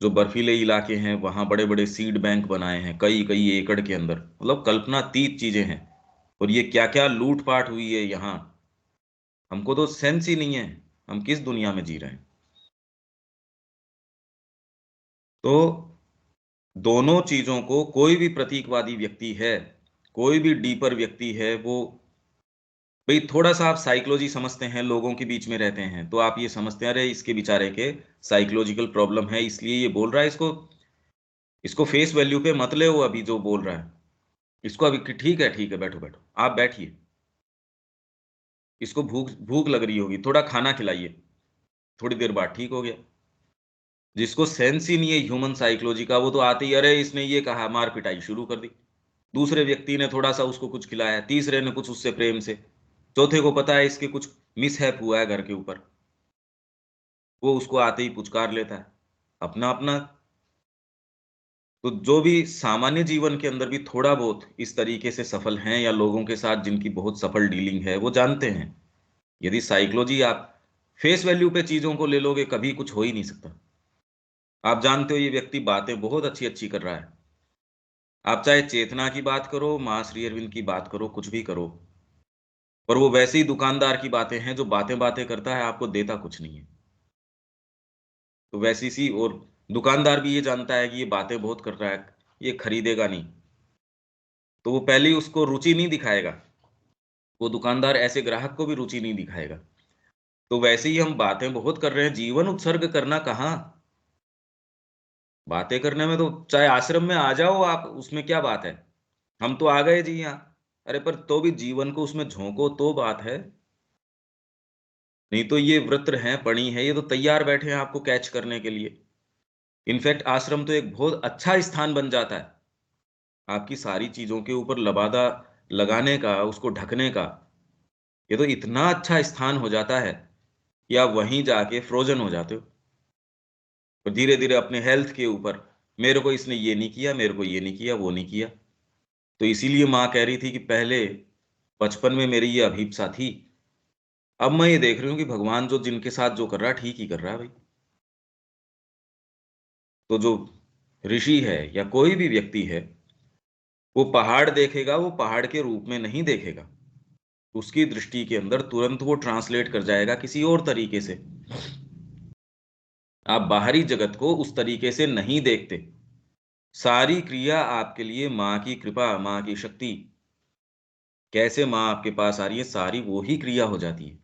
जो बर्फीले इलाके हैं वहां बड़े बड़े सीड बैंक बनाए हैं, कई कई एकड़ के अंदर, मतलब कल्पनातीत चीजें हैं। और ये क्या क्या लूटपाट हुई है यहाँ, हमको तो सेंस ही नहीं है, हम किस दुनिया में जी रहे हैं। तो दोनों चीजों को कोई भी प्रतीकवादी व्यक्ति है, कोई भी डीपर व्यक्ति है, वो भाई थोड़ा सा आप साइकोलॉजी समझते हैं, लोगों के बीच में रहते हैं, तो आप ये समझते हैं अरे इसके बेचारे के साइकोलॉजिकल प्रॉब्लम है, इसलिए ये बोल रहा है। इसको इसको फेस वैल्यू पे मत ले, वो अभी जो बोल रहा है इसको अभी कि ठीक है बैठो बैठो, आप बैठिए, इसको भूख भूख लग रही होगी, थोड़ा खाना खिलाइए, थोड़ी देर बाद ठीक हो गया। जिसको सेंस ही नहीं है ह्यूमन साइकोलॉजी का, वो तो आते ही अरे इसने ये कहा, मार पिटाई शुरू कर दी। दूसरे व्यक्ति ने थोड़ा सा उसको कुछ खिलाया, तीसरे ने कुछ उससे प्रेम से, चौथे को पता है इसके कुछ मिसहैप हुआ है घर के ऊपर, वो उसको आते ही पुचकार लेता है। अपना अपना। तो जो भी सामान्य जीवन के अंदर भी थोड़ा बहुत इस तरीके से सफल हैं, या लोगों के साथ जिनकी बहुत सफल डीलिंग है, वो जानते हैं यदि साइकोलॉजी आप फेस वैल्यू पे चीजों को ले लोगे, कभी कुछ हो ही नहीं सकता। आप जानते हो ये व्यक्ति बातें बहुत अच्छी अच्छी कर रहा है, आप चाहे चेतना की बात करो, मां श्री अरविंद की बात करो, कुछ भी करो, पर वो वैसे ही दुकानदार की बातें हैं जो बातें बातें करता है, आपको देता कुछ नहीं है। तो वैसी सी, और दुकानदार भी ये जानता है कि ये बातें बहुत कर रहा है, ये खरीदेगा नहीं, तो वो पहले ही उसको रुचि नहीं दिखाएगा। वो दुकानदार ऐसे ग्राहक को भी रुचि नहीं दिखाएगा। तो वैसे ही हम बातें बहुत कर रहे हैं, जीवन उत्सर्ग करना कहाँ। बातें करने में तो चाहे आश्रम में आ जाओ आप, उसमें क्या बात है, हम तो आ गए जी यहाँ, अरे पर तो भी जीवन को उसमें झोंको तो बात है। नहीं तो ये वृत्र हैं, पणी है, ये तो तैयार बैठे हैं आपको कैच करने के लिए। इनफैक्ट आश्रम तो एक बहुत अच्छा स्थान बन जाता है आपकी सारी चीजों के ऊपर लबादा लगाने का, उसको ढकने का। ये तो इतना अच्छा स्थान हो जाता है कि आप वहीं जाके फ्रोजन हो जाते हो। और धीरे धीरे अपने हेल्थ के ऊपर, मेरे को इसने ये नहीं किया, मेरे को ये नहीं किया, वो नहीं किया। तो इसीलिए माँ कह रही थी कि पहले बचपन में मेरी ये अभीपसा थी, अब मैं ये देख रही हूँ कि भगवान जो जिनके साथ जो कर रहा है, ठीक ही कर रहा है भाई। तो जो ऋषि है या कोई भी व्यक्ति है, वो पहाड़ देखेगा, वो पहाड़ के रूप में नहीं देखेगा, उसकी दृष्टि के अंदर तुरंत वो ट्रांसलेट कर जाएगा किसी और तरीके से। आप बाहरी जगत को उस तरीके से नहीं देखते। सारी क्रिया आपके लिए माँ की कृपा, माँ की शक्ति, कैसे माँ आपके पास आ रही है, सारी वो ही क्रिया हो जाती है।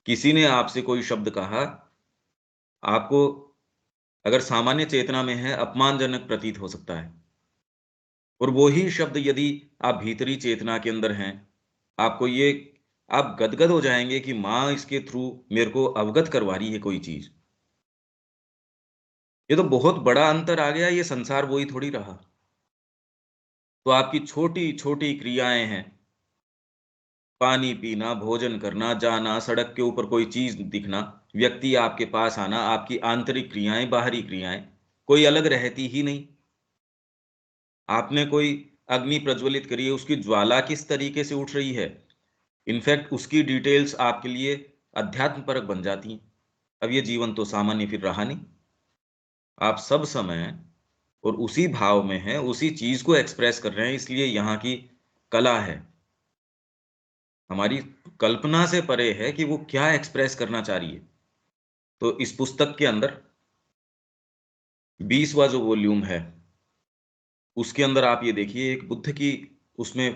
किसी ने आपसे कोई शब्द कहा, आपको अगर सामान्य चेतना में है अपमानजनक प्रतीत हो सकता है, और वो ही शब्द यदि आप भीतरी चेतना के अंदर हैं, आपको ये, आप गदगद हो जाएंगे कि माँ इसके थ्रू मेरे को अवगत करवा रही है कोई चीज। ये तो बहुत बड़ा अंतर आ गया, ये संसार वही थोड़ी रहा। तो आपकी छोटी छोटी क्रियाएं हैं, पानी पीना, भोजन करना, जाना, सड़क के ऊपर कोई चीज दिखना, व्यक्ति आपके पास आना, आपकी आंतरिक क्रियाएं, बाहरी क्रियाएं कोई अलग रहती ही नहीं। आपने कोई अग्नि प्रज्वलित करी है, उसकी ज्वाला किस तरीके से उठ रही है, इनफैक्ट उसकी डिटेल्स आपके लिए अध्यात्म परक बन जाती हैं। अब ये जीवन तो सामान्य फिर रहा नहीं, आप सब समय और उसी भाव में हैं, उसी चीज को एक्सप्रेस कर रहे हैं, इसलिए यहाँ की कला है, हमारी कल्पना से परे है कि वो क्या एक्सप्रेस करना चाह रही है। तो इस पुस्तक के अंदर 20वां जो वॉल्यूम है, उसके अंदर आप ये देखिए, एक बुद्ध की उसमें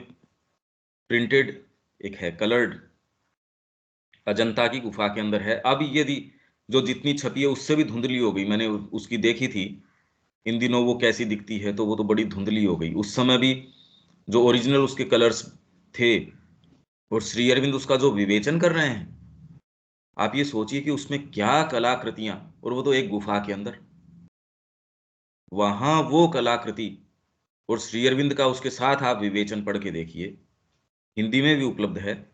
प्रिंटेड एक है, कलर्ड, अजंता की गुफा के अंदर है। अब यदि जो जितनी छपी है उससे भी धुंधली हो गई, मैंने उसकी देखी थी इन दिनों वो कैसी दिखती है, तो वो तो बड़ी धुंधली हो गई। उस समय भी जो ओरिजिनल उसके कलर्स थे, और श्री अरविंद उसका जो विवेचन कर रहे हैं, आप ये सोचिए कि उसमें क्या कलाकृतियां, और वो तो एक गुफा के अंदर, वहां वो कलाकृति, और श्री अरविंद का उसके साथ आप विवेचन पढ़ के देखिए, हिंदी में भी उपलब्ध है।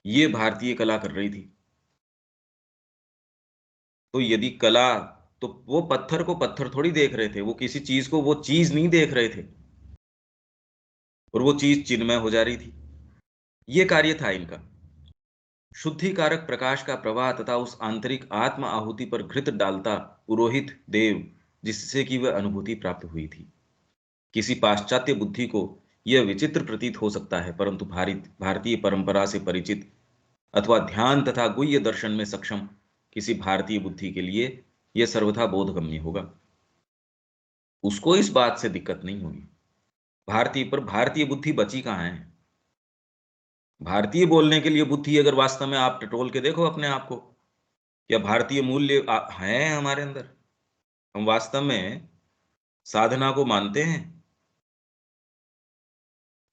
ये भारतीय कला कर रही थी। तो यदि कला, तो वो पत्थर को पत्थर थोड़ी देख रहे थे, वो किसी चीज को वो चीज नहीं देख रहे थे, और वो चीज चिन्मय हो जा रही थी। ये कार्य था इनका। शुद्धिकारक प्रकाश का प्रवाह तथा उस आंतरिक आत्म आहुति पर घृत डालता पुरोहित देव, जिससे कि वह अनुभूति प्राप्त हुई थी। किसी पाश्चात्य बुद्धि को यह विचित्र प्रतीत हो सकता है, परंतु भारतीय परंपरा से परिचित अथवा ध्यान तथा गुह्य दर्शन में सक्षम किसी भारतीय बुद्धि के लिए यह सर्वथा बोधगम्य होगा। उसको इस बात से दिक्कत नहीं होगी। भारतीय बुद्धि बची कहाँ है? भारतीय बोलने के लिए बुद्धि, अगर वास्तव में आप टटोल के देखो अपने आप को, क्या भारतीय मूल्य हैं हमारे अंदर? हम वास्तव में साधना को मानते हैं?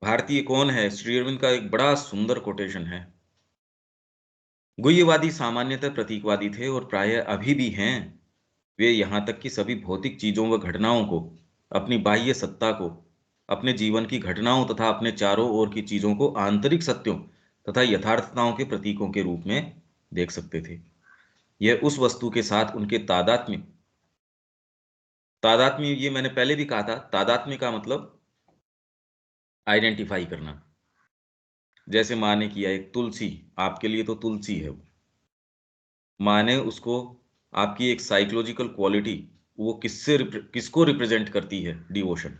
भारतीय कौन है? श्री अरविंद का एक बड़ा सुंदर कोटेशन है। गुह्यवादी सामान्यतः प्रतीकवादी थे और प्रायः अभी भी हैं। वे यहाँ तक कि सभी भौतिक चीजों व घटनाओं को, अपनी बाह्य सत्ता को, अपने जीवन की घटनाओं तथा अपने चारों ओर की चीजों को आंतरिक सत्यों तथा यथार्थताओं के प्रतीकों के रूप में देख सकते थे। यह उस वस्तु के साथ उनके तादात्म्य, ये मैंने पहले भी कहा था, तादात्म्य का मतलब आइडेंटिफाई करना। जैसे माँ ने किया एक तुलसी, आपके लिए तो तुलसी है वो, माँ ने उसको, आपकी एक साइकोलॉजिकल क्वालिटी, वो किसको रिप्रेजेंट करती है? डिवोशन।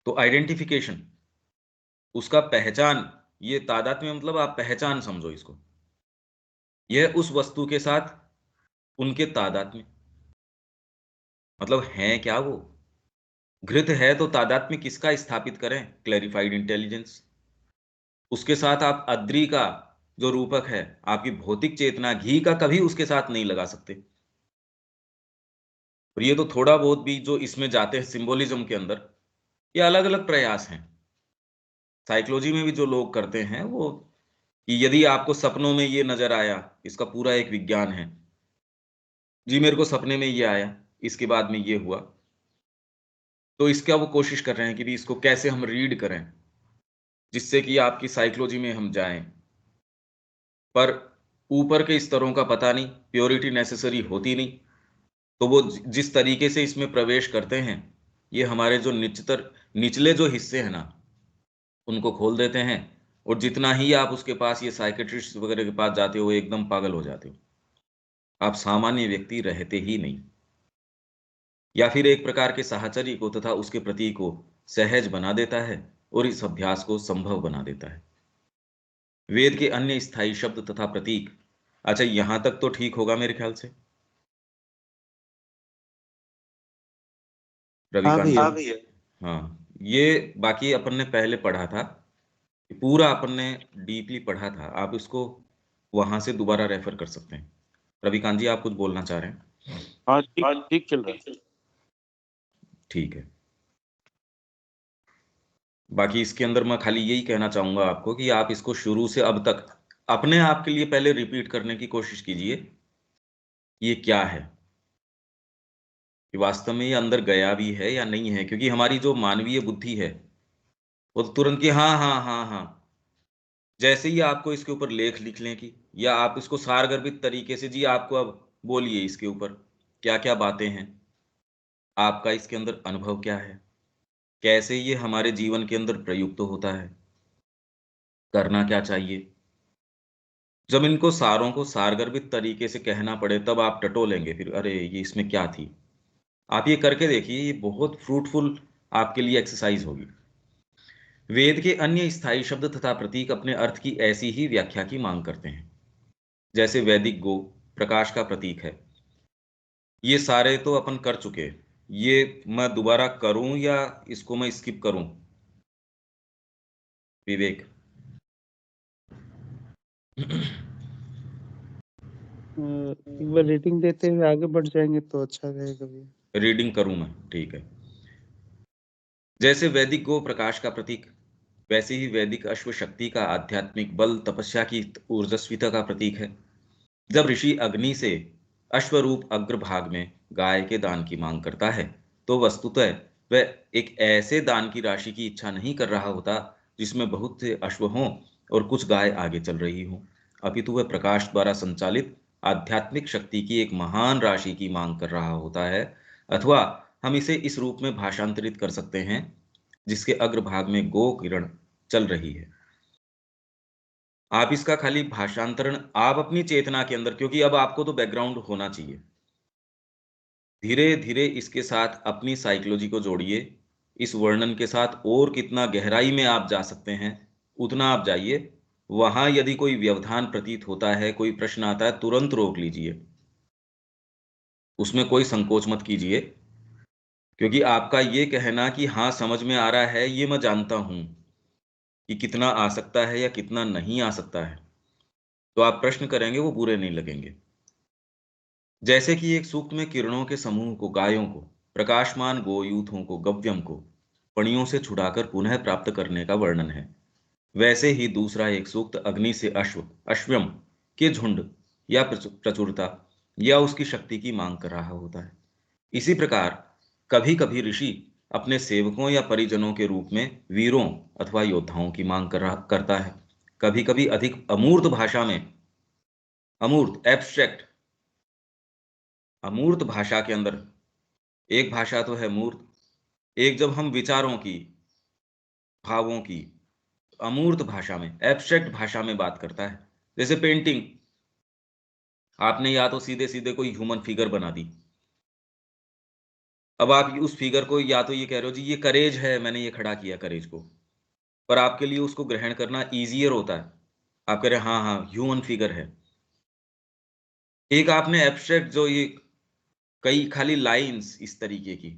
तो आइडेंटिफिकेशन, उसका पहचान, ये तादात्म्य मतलब आप पहचान समझो इसको। यह उस वस्तु के साथ उनके तादात्म्य, मतलब है क्या वो? घृत है तो तादात्म्य किसका स्थापित करें? Clarified intelligence. उसके साथ आप अद्री का जो रूपक है, आपकी भौतिक चेतना, घी का कभी उसके साथ नहीं लगा सकते। और ये तो थोड़ा बहुत भी जो इसमें जाते हैं सिंबोलिज्म के अंदर, ये अलग अलग प्रयास हैं। साइकोलॉजी में भी जो लोग करते हैं वो, कि यदि आपको सपनों में ये नजर आया, इसका पूरा एक विज्ञान है जी, मेरे को सपने में ये आया, इसके बाद में ये हुआ, तो इसका वो कोशिश कर रहे हैं कि भी इसको कैसे हम रीड करें जिससे कि आपकी साइकोलॉजी में हम जाएं। पर ऊपर के स्तरों का पता नहीं, प्योरिटी नेसेसरी होती नहीं, तो वो जिस तरीके से इसमें प्रवेश करते हैं, ये हमारे जो निचले जो हिस्से हैं ना, उनको खोल देते हैं। और जितना ही आप उसके पास, ये साइकेट्रिस्ट वगैरह के पास जाते हो, एकदम पागल हो जाते हो, आप सामान्य व्यक्ति रहते ही नहीं। या फिर एक प्रकार के साहचर्य को तथा उसके प्रतीक को सहज बना देता है और इस अभ्यास को संभव बना देता है। वेद के अन्य स्थायी शब्द तथा प्रतीक, अच्छा यहां तक तो ठीक होगा मेरे ख्याल से, हाँ रविकांत भैया। जी? हाँ, ये बाकी अपन ने पहले पढ़ा था, पूरा अपन ने डीपली पढ़ा था, आप इसको वहां से दोबारा रेफर कर सकते हैं। रविकांत जी, आप कुछ बोलना चाह रहे हैं? हाँ, ठीक ठीक चल रहा है। ठीक है। बाकी इसके अंदर मैं खाली यही कहना चाहूंगा आपको कि आप इसको शुरू से अब तक अपने आप के लिए पहले रिपीट करने की कोशिश कीजिए, ये क्या है, कि वास्तव में ये अंदर गया भी है या नहीं है। क्योंकि हमारी जो मानवीय बुद्धि है, वो तो तुरंत की हाँ हाँ हाँ हाँ, जैसे ही आपको इसके ऊपर लेख लिख लें कि, या आप इसको सारगर्भित तरीके से, जी आपको अब बोलिए इसके ऊपर क्या क्या बातें हैं, आपका इसके अंदर अनुभव क्या है, कैसे ये हमारे जीवन के अंदर प्रयुक्त होता है, करना क्या चाहिए। जब इनको सारों को सारगर्भित तरीके से कहना पड़े, तब आप टटोलेंगे फिर, अरे ये इसमें क्या थी। आप ये करके देखिए, ये बहुत फ्रूटफुल आपके लिए एक्सरसाइज होगी। वेद के अन्य स्थायी शब्द तथा प्रतीक अपने अर्थ की ऐसी ही व्याख्या की मांग करते हैं। जैसे वैदिक गो प्रकाश का प्रतीक है, ये सारे तो अपन कर चुके, ये मैं दोबारा करूं या इसको मैं स्किप करूं? विवेक। एक बार रेटिंग देते हुए आगे बढ़ जाएंगे तो अच्छा रहेगा भैया। रीडिंग करूं मैं? ठीक है। जैसे वैदिक गो प्रकाश का प्रतीक, वैसे ही वैदिक अश्व शक्ति का आध्यात्मिक बल तपस्या की ऊर्जस्विता का प्रतीक है। जब ऋषि अग्नि से अश्वरूप अग्रभाग में गाय के दान की मांग करता है, तो वस्तुतः वह एक ऐसे दान की राशि की इच्छा नहीं कर रहा होता जिसमें बहुत से अश्व हों और कुछ गाय आगे चल रही हों, अपितु वह प्रकाश द्वारा संचालित आध्यात्मिक शक्ति की एक महान राशि की मांग कर रहा होता है। अथवा हम इसे इस रूप में भाषांतरित कर सकते हैं, जिसके अग्रभाग में गो किरण चल रही है। आप इसका खाली भाषांतरण आप अपनी चेतना के अंदर, क्योंकि अब आपको तो बैकग्राउंड होना चाहिए, धीरे धीरे इसके साथ अपनी साइकोलॉजी को जोड़िए। इस वर्णन के साथ और कितना गहराई में आप जा सकते हैं उतना आप जाइए। वहां यदि कोई व्यवधान प्रतीत होता है, कोई प्रश्न आता है, तुरंत रोक लीजिए, उसमें कोई संकोच मत कीजिए। क्योंकि आपका ये कहना कि हाँ समझ में आ रहा है, ये मैं जानता हूं कि कितना आ सकता है या कितना नहीं आ सकता है, तो आप प्रश्न करेंगे वो बुरे नहीं लगेंगे। जैसे कि एक सूक्त में किरणों के समूह को, गायों को, प्रकाशमान गोयूथों को, गव्यम को पणियों से छुड़ाकर पुनः प्राप्त करने का वर्णन है, वैसे ही दूसरा एक सूक्त अग्नि से अश्वम के झुंड या प्रचुरता या उसकी शक्ति की मांग कर रहा होता है। इसी प्रकार कभी कभी ऋषि अपने सेवकों या परिजनों के रूप में वीरों अथवा योद्धाओं की मांग करता है। कभी कभी अधिक अमूर्त भाषा में, अमूर्त एब्स्ट्रैक्ट, अमूर्त भाषा के अंदर, एक भाषा तो है मूर्त, एक जब हम विचारों की, भावों की अमूर्त भाषा में, एब्स्ट्रैक्ट भाषा में बात करता है। जैसे पेंटिंग, आपने या तो सीधे सीधे कोई ह्यूमन फिगर बना दी, अब आप उस फिगर को या तो ये कह रहे हो जी ये करेज है, मैंने ये खड़ा किया करेज को, पर आपके लिए उसको ग्रहण करना ईजियर होता है, आप कह रहे हैं हाँ हाँ ह्यूमन फिगर है। एक आपने एब्स्ट्रैक्ट जो ये कई खाली लाइंस इस तरीके की,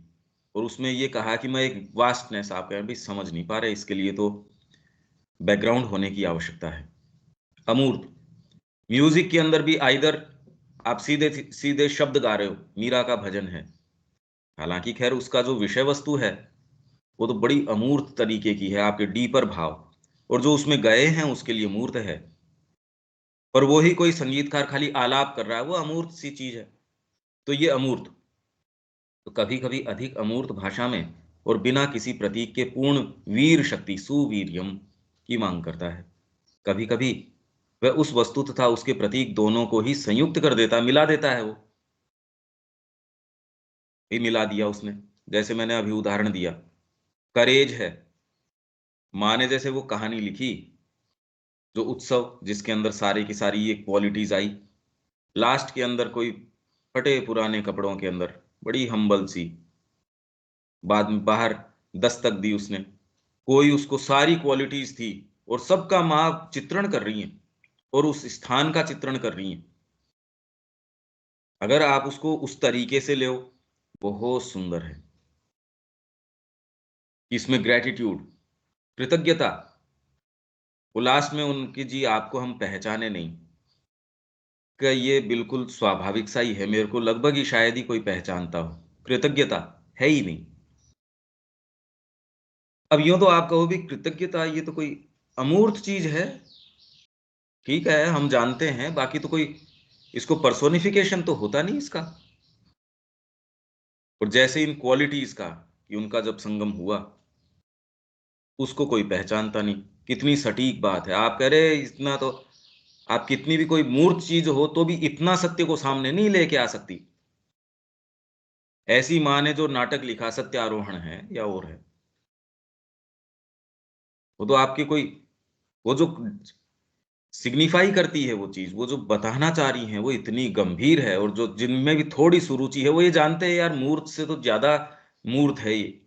और उसमें ये कहा कि मैं एक वास्टनेस, आप कह रहे हैं भाई समझ नहीं पा रहे, इसके लिए तो बैकग्राउंड होने की आवश्यकता है। अमूर्त म्यूजिक के अंदर भी आइदर आप सीधे सीधे शब्द गा रहे हो, मीरा का भजन है, हालांकि खैर उसका जो विषय वस्तु है वो तो बड़ी अमूर्त तरीके की है, आपके डीपर भाव, और जो उसमें गए हैं उसके लिए मूर्त है। पर वो ही कोई संगीतकार खाली आलाप कर रहा है, वो अमूर्त सी चीज है। तो ये अमूर्त, तो कभी कभी अधिक अमूर्त भाषा में और बिना किसी प्रतीक के पूर्ण वीर शक्ति, सुवीर्यम की मांग करता है। कभी कभी वह उस वस्तु तथा उसके प्रतीक दोनों को ही संयुक्त कर देता, मिला देता है, वो भी मिला दिया उसने। जैसे मैंने अभी उदाहरण दिया, करेज है, माँ ने जैसे वो कहानी लिखी, जो उत्सव जिसके अंदर सारी की सारी ये क्वालिटीज आई, लास्ट के अंदर कोई फटे पुराने कपड़ों के अंदर बड़ी हम्बल सी, बाद में बाहर दस्तक दी उसने, कोई उसको सारी क्वालिटीज थी, और सबका माँ चित्रण कर रही है और उस स्थान का चित्रण कर रही है। अगर आप उसको उस तरीके से ले, बहुत सुंदर है। इसमें ग्रेटिट्यूड, कृतज्ञता, वो लास्ट में उनकी जी आपको हम पहचाने नहीं, कि ये बिल्कुल स्वाभाविक सा ही है, मेरे को लगभग ही शायद ही कोई पहचानता हो, कृतज्ञता है ही नहीं। अब यूं तो आप कहो भी कृतज्ञता ये तो कोई अमूर्त चीज है, ठीक है हम जानते हैं, बाकी तो कोई इसको पर्सोनिफिकेशन तो होता नहीं इसका। और जैसे इन क्वालिटीज का कि उनका जब संगम हुआ, उसको कोई पहचानता नहीं। कितनी सटीक बात है, आप कह रहे इतना तो, आप कितनी भी कोई मूर्त चीज हो तो भी इतना सत्य को सामने नहीं लेके आ सकती। ऐसी माँ ने जो नाटक लिखा सत्यारोहण है या और है, वो तो आपकी कोई, वो जो सिग्निफाई करती है वो चीज, वो जो बताना चाह रही है वो इतनी गंभीर है, और जो जिनमें भी थोड़ी सुरुचि है वो ये जानते हैं यार मूर्त से तो ज्यादा मूर्त है ये।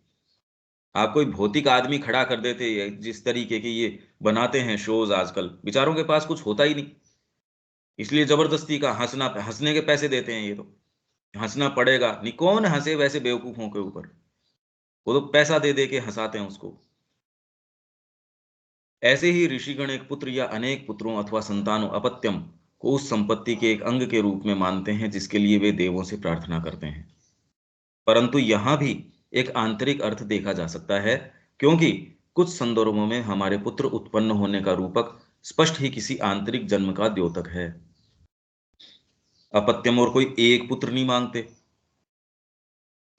आप कोई भौतिक आदमी खड़ा कर देते हैं, जिस तरीके के ये बनाते हैं शोज आजकल, बेचारों के पास कुछ होता ही नहीं, इसलिए जबरदस्ती का हंसना, हंसने के पैसे देते हैं, ये तो हंसना पड़ेगा नहीं, कौन हंसे वैसे बेवकूफों के ऊपर, वो तो पैसा दे दे के हंसाते हैं उसको। ऐसे ही ऋषिगण एक पुत्र या अनेक पुत्रों अथवा संतानों, अपत्यम को उस संपत्ति के एक अंग के रूप में मानते हैं जिसके लिए वे देवों से प्रार्थना करते हैं। परंतु यहां भी एक आंतरिक अर्थ देखा जा सकता है, क्योंकि कुछ संदर्भों में हमारे पुत्र उत्पन्न होने का रूपक स्पष्ट ही किसी आंतरिक जन्म का द्योतक है। अपत्यम और कोई एक पुत्र नहीं मांगते,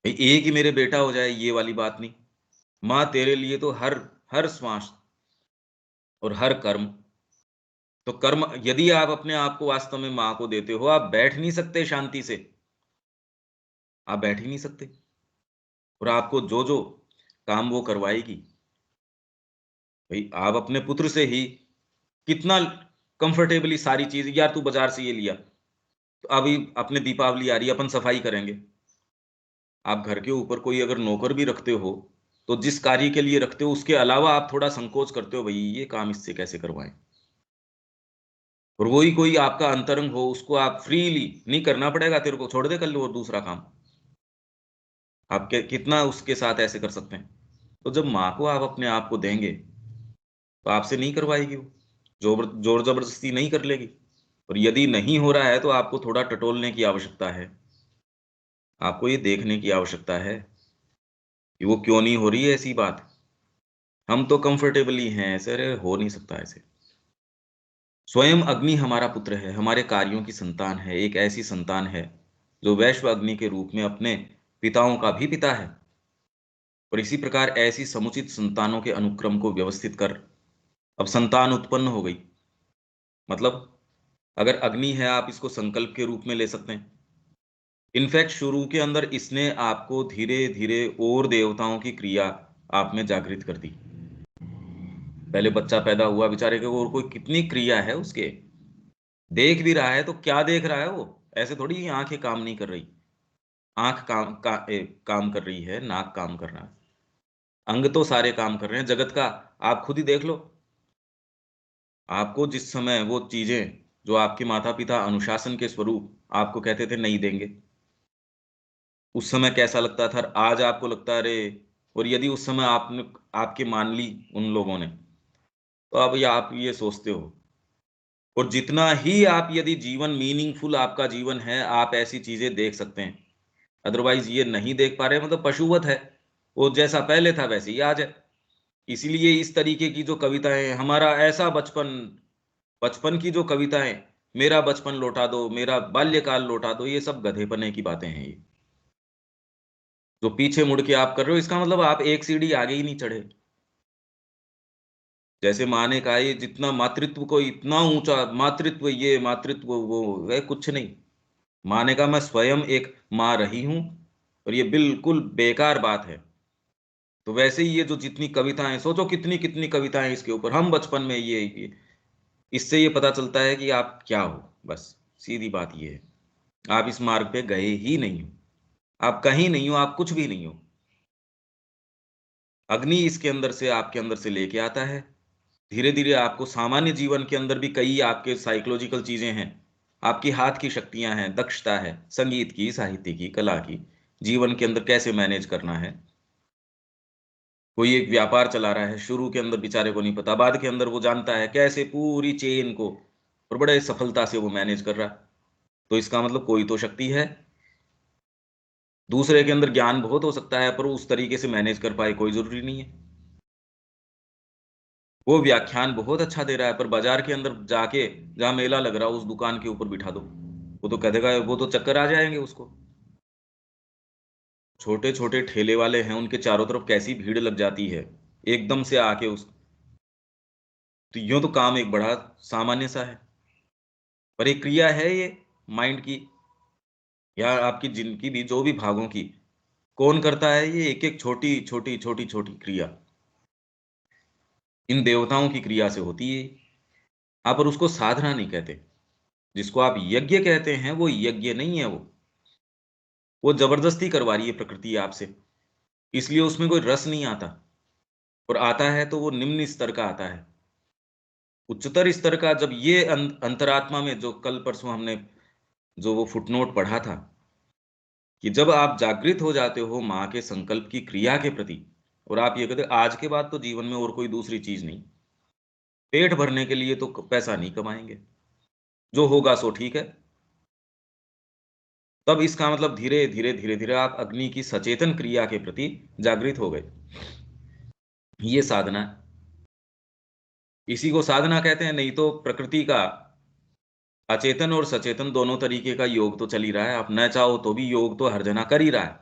भाई एक ही मेरे बेटा हो जाए, ये वाली बात नहीं। माँ तेरे लिए तो हर हर श्वास और हर कर्म, तो कर्म यदि आप अपने आप को वास्तव में माँ को देते हो, आप बैठ नहीं सकते शांति से, आप बैठ ही नहीं सकते। और आपको जो जो काम वो करवाएगी, भाई आप अपने पुत्र से ही कितना कंफर्टेबली सारी चीज, यार तू बाजार से ये लिया, तो अभी अपने दीपावली आ रही है, अपन सफाई करेंगे। आप घर के ऊपर कोई अगर नौकर भी रखते हो, तो जिस कार्य के लिए रखते हो उसके अलावा आप थोड़ा संकोच करते हो, भाई ये काम इससे कैसे करवाएं। और वही कोई आपका अंतरंग हो, उसको आप फ्रीली नहीं करना पड़ेगा, तेरे को छोड़ दे कर लो और दूसरा काम, आप कितना उसके साथ ऐसे कर सकते हैं। तो जब माँ को आप अपने आप को देंगे, तो आपसे नहीं करवाएगी वो, जोर जोर जबरदस्ती नहीं कर लेगी। और यदि नहीं हो रहा है तो आपको थोड़ा टटोलने की आवश्यकता है, आपको ये देखने की आवश्यकता है कि वो क्यों नहीं हो रही है ऐसी बात। हम तो कंफर्टेबली हैं ऐसे, अरे हो नहीं सकता ऐसे। स्वयं अग्नि हमारा पुत्र है, हमारे कार्यों की संतान है, एक ऐसी संतान है जो वैश्व अग्नि के रूप में अपने पिताओं का भी पिता है। और इसी प्रकार ऐसी समुचित संतानों के अनुक्रम को व्यवस्थित कर अब संतान उत्पन्न हो गई। मतलब अगर अग्नि है, आप इसको संकल्प के रूप में ले सकते हैं। इनफैक्ट शुरू के अंदर इसने आपको धीरे धीरे और देवताओं की क्रिया आप में जागृत कर दी। पहले बच्चा पैदा हुआ बेचारे के, और कोई कितनी क्रिया है उसके, देख भी रहा है तो क्या देख रहा है वो, ऐसे थोड़ी आंखें काम नहीं कर रही। आंख काम कर रही है, नाक काम कर रहा है, अंग तो सारे काम कर रहे हैं जगत का। आप खुद ही देख लो, आपको जिस समय वो चीजें जो आपके माता पिता अनुशासन के स्वरूप आपको कहते थे नहीं देंगे, उस समय कैसा लगता था, और आज आपको लगता है अरे। और यदि उस समय आपने आपके मान ली उन लोगों ने, तो अब ये आप ये सोचते हो। और जितना ही आप यदि जीवन मीनिंगफुल आपका जीवन है, आप ऐसी चीजें देख सकते हैं। अदरवाइज ये नहीं देख पा रहे, मतलब पशुवत है, वो जैसा पहले था वैसे ही आज है। इसीलिए इस तरीके की जो कविताएं, हमारा ऐसा बचपन, बचपन की जो कविताएं, मेरा बचपन लौटा दो, मेरा बाल्यकाल लौटा दो, ये सब गधेपने की बातें हैं। ये जो पीछे मुड़ के आप कर रहे हो, इसका मतलब आप एक सीढ़ी आगे ही नहीं चढ़े। जैसे माँ ने कहा, ये जितना मातृत्व को इतना ऊंचा मातृत्व, ये मातृत्व वो वह कुछ नहीं। माँ ने कहा मैं स्वयं एक माँ रही हूं, और ये बिल्कुल बेकार बात है। तो वैसे ही ये जो जितनी कविताएं, सोचो कितनी कितनी कविताएं इसके ऊपर, हम बचपन में ये इससे ये पता चलता है कि आप क्या हो। बस सीधी बात ये है, आप इस मार्ग पे गए ही नहीं हो, आप कहीं नहीं हो, आप कुछ भी नहीं हो। अग्नि इसके अंदर से आपके अंदर से लेके आता है, धीरे धीरे आपको सामान्य जीवन के अंदर भी कई आपके साइकोलॉजिकल चीजें हैं, आपकी हाथ की शक्तियां हैं, दक्षता है, संगीत की, साहित्य की, कला की, जीवन के अंदर कैसे मैनेज करना है। कोई एक व्यापार चला रहा है, शुरू के अंदर बेचारे को नहीं पता, बाद के अंदर वो जानता है कैसे पूरी चेन को, और बड़े सफलता से वो मैनेज कर रहा है। तो इसका मतलब कोई तो शक्ति है। दूसरे के अंदर ज्ञान बहुत हो सकता है, पर उस तरीके से मैनेज कर पाए कोई जरूरी नहीं है। वो व्याख्यान बहुत अच्छा दे रहा है, पर बाजार के अंदर जाके जहां मेला लग रहा है उस दुकान के ऊपर बिठा दो, वो तो कह देगा, वो तो चक्कर आ जाएंगे उसको। छोटे छोटे ठेले वाले हैं, उनके चारों तरफ कैसी भीड़ लग जाती है एकदम से आके उस, तो यूं तो काम एक बड़ा सामान्य सा है, पर एक क्रिया है ये माइंड की, या आपकी जिंदगी भी जो भी भागों की, कौन करता है ये एक एक छोटी छोटी छोटी छोटी क्रिया, इन देवताओं की क्रिया से होती है। आप पर उसको साधना नहीं कहते, जिसको आप यज्ञ कहते हैं वो यज्ञ नहीं है, वो जबरदस्ती करवा रही है प्रकृति आपसे, इसलिए उसमें कोई रस नहीं आता। और आता है तो वो निम्न स्तर का आता है। उच्चतर स्तर का जब ये अंतरात्मा में, जो कल परसों हमने जो वो फुटनोट पढ़ा था, कि जब आप जागृत हो जाते हो माँ के संकल्प की क्रिया के प्रति, और आप ये कहते आज के बाद तो जीवन में और कोई दूसरी चीज नहीं, पेट भरने के लिए तो पैसा नहीं कमाएंगे, जो होगा सो ठीक है, तब इसका मतलब धीरे धीरे धीरे धीरे आप अग्नि की सचेतन क्रिया के प्रति जागृत हो गए। ये साधना है, इसी को साधना कहते हैं। नहीं तो प्रकृति का अचेतन और सचेतन दोनों तरीके का योग तो चल ही रहा है। आप न चाहो तो भी योग तो हर जना कर ही रहा है,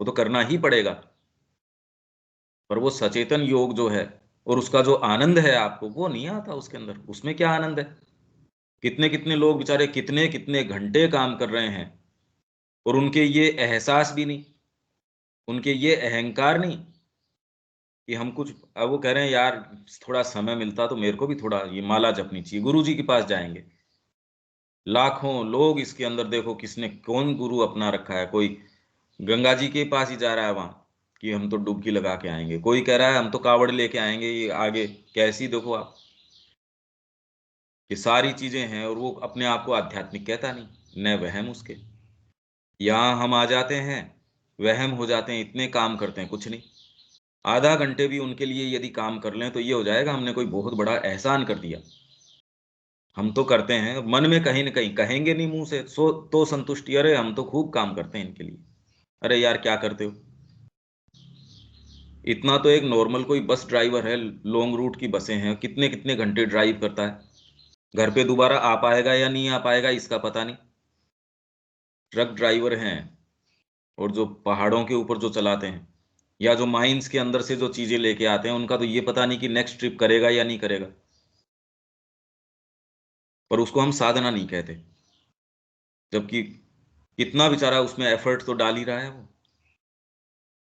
वो तो करना ही पड़ेगा। पर वो सचेतन योग जो है और उसका जो आनंद है आपको वो नहीं आता उसके अंदर। उसमें क्या आनंद है? कितने कितने लोग बेचारे कितने कितने घंटे काम कर रहे हैं और उनके ये एहसास भी नहीं, उनके ये अहंकार नहीं कि हम कुछ। अब वो कह रहे हैं यार थोड़ा समय मिलता तो मेरे को भी थोड़ा ये माला जपनी चाहिए, गुरु जी के पास जाएंगे। लाखों लोग इसके अंदर देखो, किसने कौन गुरु अपना रखा है। कोई गंगा जी के पास ही जा रहा है वहां कि हम तो डुबकी लगा के आएंगे, कोई कह रहा है हम तो कावड़ लेके आएंगे ये आगे। कैसी देखो आप, ये सारी चीजें हैं और वो अपने आप को आध्यात्मिक कहता नहीं, न वहम उसके। यहाँ हम आ जाते हैं, वहम हो जाते हैं, इतने काम करते हैं कुछ नहीं। आधा घंटे भी उनके लिए यदि काम कर लें तो ये हो जाएगा हमने कोई बहुत बड़ा एहसान कर दिया। हम तो करते हैं मन में कहीं ना कहीं, कहेंगे नहीं मुंह से सो तो संतुष्टि, अरे हम तो खूब काम करते हैं इनके लिए। अरे यार क्या करते हो? इतना तो एक नॉर्मल कोई बस ड्राइवर है, लॉन्ग रूट की बसें हैं, कितने कितने घंटे ड्राइव करता है, घर पे दोबारा आ पाएगा या नहीं आ पाएगा इसका पता नहीं। ट्रक ड्राइवर हैं और जो पहाड़ों के ऊपर जो चलाते हैं या जो माइंस के अंदर से जो चीजें लेके आते हैं, उनका तो ये पता नहीं कि नेक्स्ट ट्रिप करेगा या नहीं करेगा। पर उसको हम साधना नहीं कहते, जबकि कितना बेचारा उसमें एफर्ट तो डाल ही रहा है वो।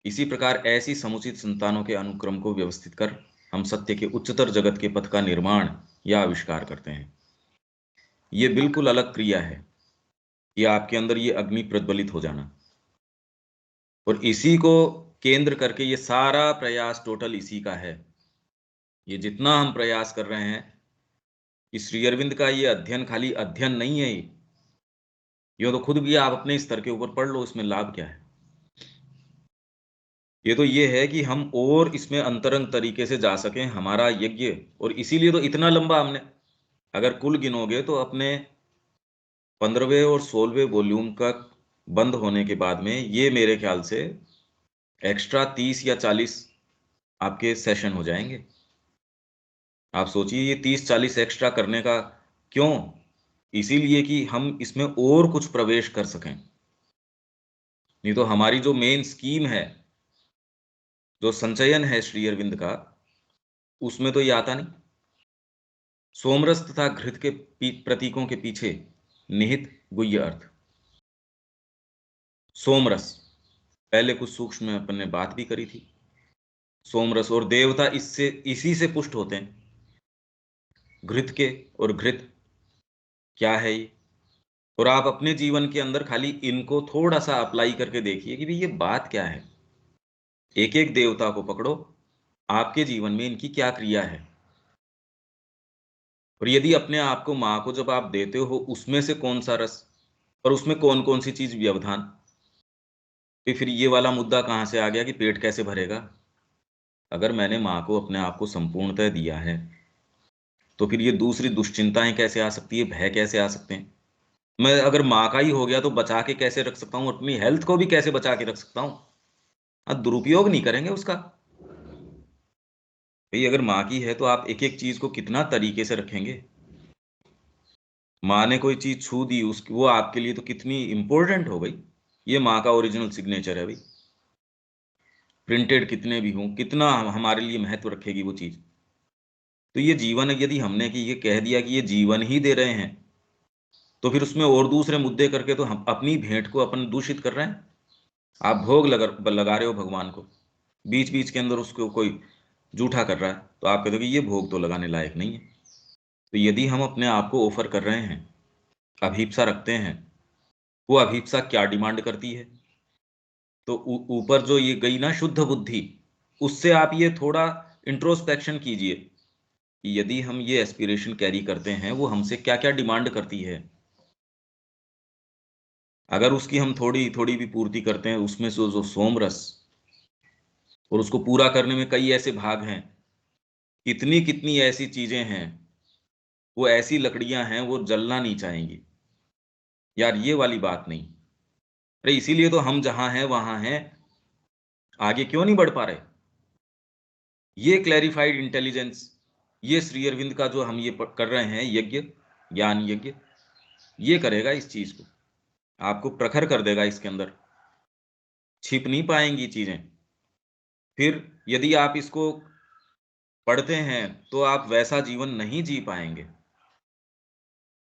इसी प्रकार ऐसी समुचित संतानों के अनुक्रम को व्यवस्थित कर हम सत्य के उच्चतर जगत के पथ का निर्माण या आविष्कार करते हैं। ये बिल्कुल अलग क्रिया है, ये आपके अंदर ये अग्नि प्रज्वलित हो जाना, और इसी को केंद्र करके ये सारा प्रयास टोटल इसी का है। ये जितना हम प्रयास कर रहे हैं, कि श्री अरविंद का ये अध्ययन खाली अध्ययन नहीं है, ये तो खुद भी आप अपने स्तर के ऊपर पढ़ लो, इसमें लाभ क्या है। ये तो ये है कि हम और इसमें अंतरंग तरीके से जा सकें, हमारा यज्ञ। और इसीलिए तो इतना लंबा हमने, अगर कुल गिनोगे तो अपने 15वें और 16वें वॉल्यूम का बंद होने के बाद में ये मेरे ख्याल से एक्स्ट्रा 30 या 40 आपके सेशन हो जाएंगे। आप सोचिए ये 30-40 एक्स्ट्रा करने का क्यों? इसीलिए कि हम इसमें और कुछ प्रवेश कर सकें। नहीं तो हमारी जो मेन स्कीम है, जो संचयन है श्री अरविंद का, उसमें तो ये आता नहीं। सोमरस तथा घृत के प्रतीकों के पीछे निहित गुह्य अर्थ। सोमरस, पहले कुछ सूक्ष्म में अपन ने बात भी करी थी। सोमरस और देवता इससे इसी से पुष्ट होते हैं, घृत के। और घृत क्या है ये? और आप अपने जीवन के अंदर खाली इनको थोड़ा सा अप्लाई करके देखिए कि भाई ये बात क्या है। एक एक देवता को पकड़ो, आपके जीवन में इनकी क्या क्रिया है। और यदि अपने आप को माँ को जब आप देते हो, उसमें से कौन सा रस और उसमें कौन कौन सी चीज व्यवधान, तो फिर ये वाला मुद्दा कहाँ से आ गया कि पेट कैसे भरेगा। अगर मैंने माँ को अपने आप को संपूर्णतः दिया है, तो फिर ये दूसरी दुश्चिंताएं कैसे आ सकती है, भय कैसे आ सकते हैं। मैं अगर माँ का ही हो गया तो बचा के कैसे रख सकता हूँ, अपनी हेल्थ को भी कैसे बचा के रख सकता हूँ। हाँ, दुरुपयोग नहीं करेंगे उसका। भाई अगर माँ की है तो आप एक एक चीज को कितना तरीके से रखेंगे। माँ ने कोई चीज छू दी, उसकी वो आपके लिए तो कितनी इंपॉर्टेंट हो भाई। ये माँ का ओरिजिनल सिग्नेचर है भाई, प्रिंटेड कितने भी हों, कितना हमारे लिए महत्व रखेगी वो चीज। तो ये जीवन यदि हमने कि ये कह दिया कि ये जीवन ही दे रहे हैं, तो फिर उसमें और दूसरे मुद्दे करके तो हम अपनी भेंट को अपन दूषित कर रहे हैं। आप भोग लगा रहे हो भगवान को, बीच बीच के अंदर उसको कोई जूठा कर रहा है, तो आप कहते हो कि ये भोग तो लगाने लायक नहीं है। तो यदि हम अपने आप को ऑफर कर रहे हैं, अभीप्सा रखते हैं, वो अभीप्सा क्या डिमांड करती है। तो ऊपर जो ये गई ना शुद्ध बुद्धि, उससे आप ये थोड़ा इंट्रोस्पेक्शन कीजिए कि यदि हम ये एस्पिरेशन कैरी करते हैं, वो हमसे क्या क्या डिमांड करती है। अगर उसकी हम थोड़ी थोड़ी भी पूर्ति करते हैं, उसमें से जो सोमरस, और उसको पूरा करने में कई ऐसे भाग हैं, कितनी कितनी ऐसी चीजें हैं, वो ऐसी लकड़ियां हैं वो जलना नहीं चाहेंगी यार, ये वाली बात नहीं। अरे इसीलिए तो हम जहां हैं वहां हैं, आगे क्यों नहीं बढ़ पा रहे। ये क्लैरिफाइड इंटेलिजेंस, ये श्री अरविंद का जो हम ये कर रहे हैं यज्ञ, ज्ञान यज्ञ, ये करेगा इस चीज को, आपको प्रखर कर देगा, इसके अंदर छिप नहीं पाएंगी चीजें। फिर यदि आप इसको पढ़ते हैं तो आप वैसा जीवन नहीं जी पाएंगे।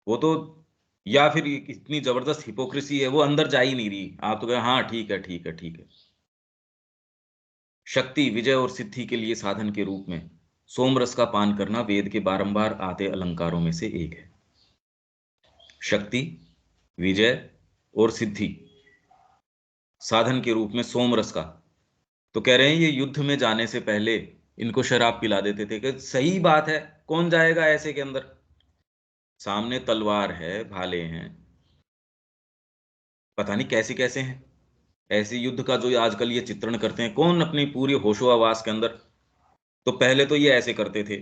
वो तो, या फिर इतनी जबरदस्त हिपोक्रेसी है, वो अंदर जा ही नहीं रही, आप तो कहे हाँ ठीक है ठीक है ठीक है। शक्ति, विजय और सिद्धि के लिए साधन के रूप में सोमरस का पान करना वेद के बारंबार आते अलंकारों में से एक है। शक्ति, विजय और सिद्धि साधन के रूप में सोमरस का, तो कह रहे हैं ये युद्ध में जाने से पहले इनको शराब पिला देते थे। कि सही बात है, कौन जाएगा ऐसे के अंदर, सामने तलवार है, भाले हैं, पता नहीं कैसे कैसे हैं। ऐसे युद्ध का जो आजकल ये चित्रण करते हैं, कौन अपनी पूरी होशो आवास के अंदर, तो पहले तो ये ऐसे करते थे,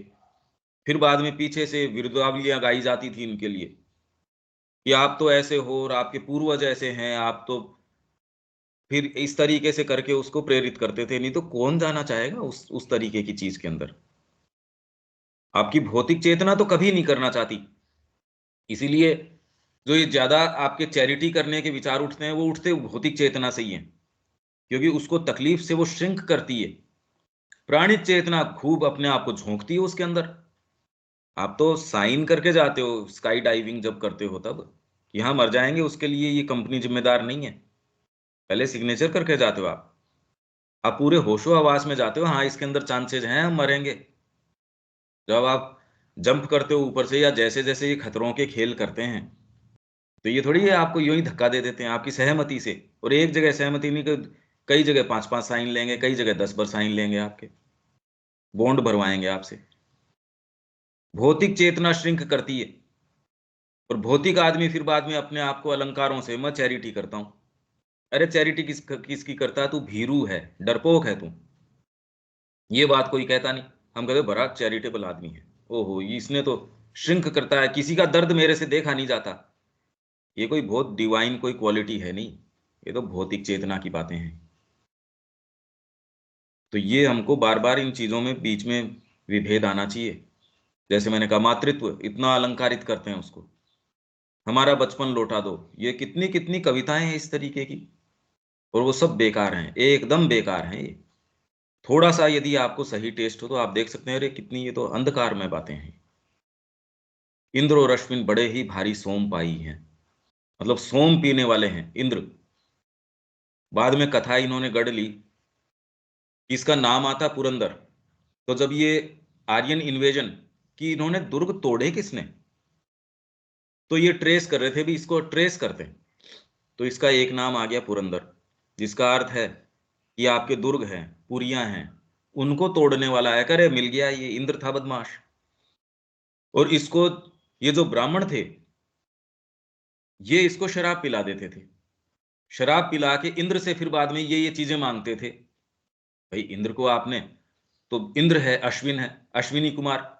फिर बाद में पीछे से विरुद्धावलियां गाई जाती थी इनके लिए कि आप तो ऐसे हो और आपके पूर्वज ऐसे हैं, आप तो, फिर इस तरीके से करके उसको प्रेरित करते थे। नहीं तो कौन जाना चाहेगा उस तरीके की चीज के अंदर। आपकी भौतिक चेतना तो कभी नहीं करना चाहती, इसीलिए जो ये ज्यादा आपके चैरिटी करने के विचार उठते हैं, वो उठते भौतिक चेतना से ही हैं, क्योंकि उसको तकलीफ से वो श्रिंक करती है। प्राणित चेतना खूब अपने आप को झोंकती है उसके अंदर। आप तो साइन करके जाते हो स्काई डाइविंग जब करते हो तब, कि हाँ मर जाएंगे, उसके लिए ये कंपनी जिम्मेदार नहीं है, पहले सिग्नेचर करके जाते हो आप पूरे होशो हवास में जाते हो, हाँ इसके अंदर चांसेस हैं हम मरेंगे। जब आप जंप करते हो ऊपर से, या जैसे जैसे ये खतरों के खेल करते हैं, तो ये थोड़ी है आपको यूं ही धक्का दे देते हैं आपकी सहमति से। और एक जगह सहमति नहीं, कई जगह 5-5 साइन लेंगे, कई जगह 10 बार साइन लेंगे, आपके बॉन्ड भरवाएंगे आपसे। भौतिक चेतना श्रिंक करती है, और भौतिक आदमी फिर बाद में अपने आप को अलंकारों से, मैं चैरिटी करता हूं। अरे चैरिटी किसकी करता है, तू भीरू है, डरपोक है तू, ये बात कोई कहता नहीं। हम कहते बड़ा चैरिटेबल आदमी है, ओहो इसने तो श्रिंक करता है, किसी का दर्द मेरे से देखा नहीं जाता। ये कोई बहुत डिवाइन कोई क्वालिटी है नहीं, ये तो भौतिक चेतना की बातें हैं। तो ये हमको बार बार इन चीजों में बीच में विभेद आना चाहिए। जैसे मैंने कहा, मातृत्व इतना अलंकारित करते हैं उसको, हमारा बचपन लौटा दो, ये कितनी कितनी कविताएं हैं इस तरीके की, और वो सब बेकार हैं, एकदम बेकार हैं ये। थोड़ा सा यदि आपको सही टेस्ट हो तो आप देख सकते हैं, अरे कितनी ये तो अंधकार में बातें हैं। इंद्र और अश्विन बड़े ही भारी सोम पाई हैं, मतलब सोम पीने वाले हैं इंद्र। बाद में कथा इन्होंने गढ़ ली, इसका नाम आता पुरंदर। तो जब ये आर्यन इन्वेजन की, इन्होंने दुर्ग तोड़े किसने, तो ये ट्रेस कर रहे थे भी, इसको ट्रेस करते हैं, तो इसका एक नाम आ गया पुरंदर, जिसका अर्थ है कि आपके दुर्ग हैं, पुरियां हैं, उनको तोड़ने वाला है। करे मिल गया, ये इंद्र था बदमाश। और इसको, ये जो ब्राह्मण थे, ये इसको शराब पिला देते थे, शराब पिला के इंद्र से फिर बाद में ये चीजें मांगते थे। भाई इंद्र को आपने, तो इंद्र है, अश्विन है, अश्विनी कुमार।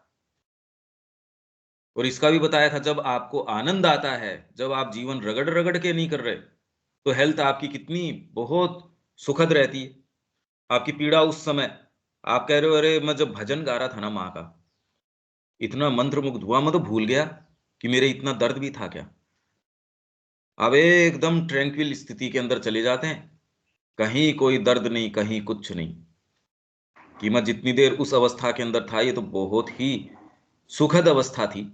और इसका भी बताया था, जब आपको आनंद आता है, जब आप जीवन रगड़ रगड़ के नहीं कर रहे, तो हेल्थ आपकी कितनी बहुत सुखद रहती है। आपकी पीड़ा उस समय, आप कह रहे हो अरे मैं जब भजन गा रहा था ना माँ का, इतना मंत्रमुग्ध हुआ, मैं तो भूल गया कि मेरे इतना दर्द भी था क्या। अब एकदम ट्रैंक्विल स्थिति के अंदर चले जाते हैं, कहीं कोई दर्द नहीं, कहीं कुछ नहीं, कि मैं जितनी देर उस अवस्था के अंदर था, ये तो बहुत ही सुखद अवस्था थी।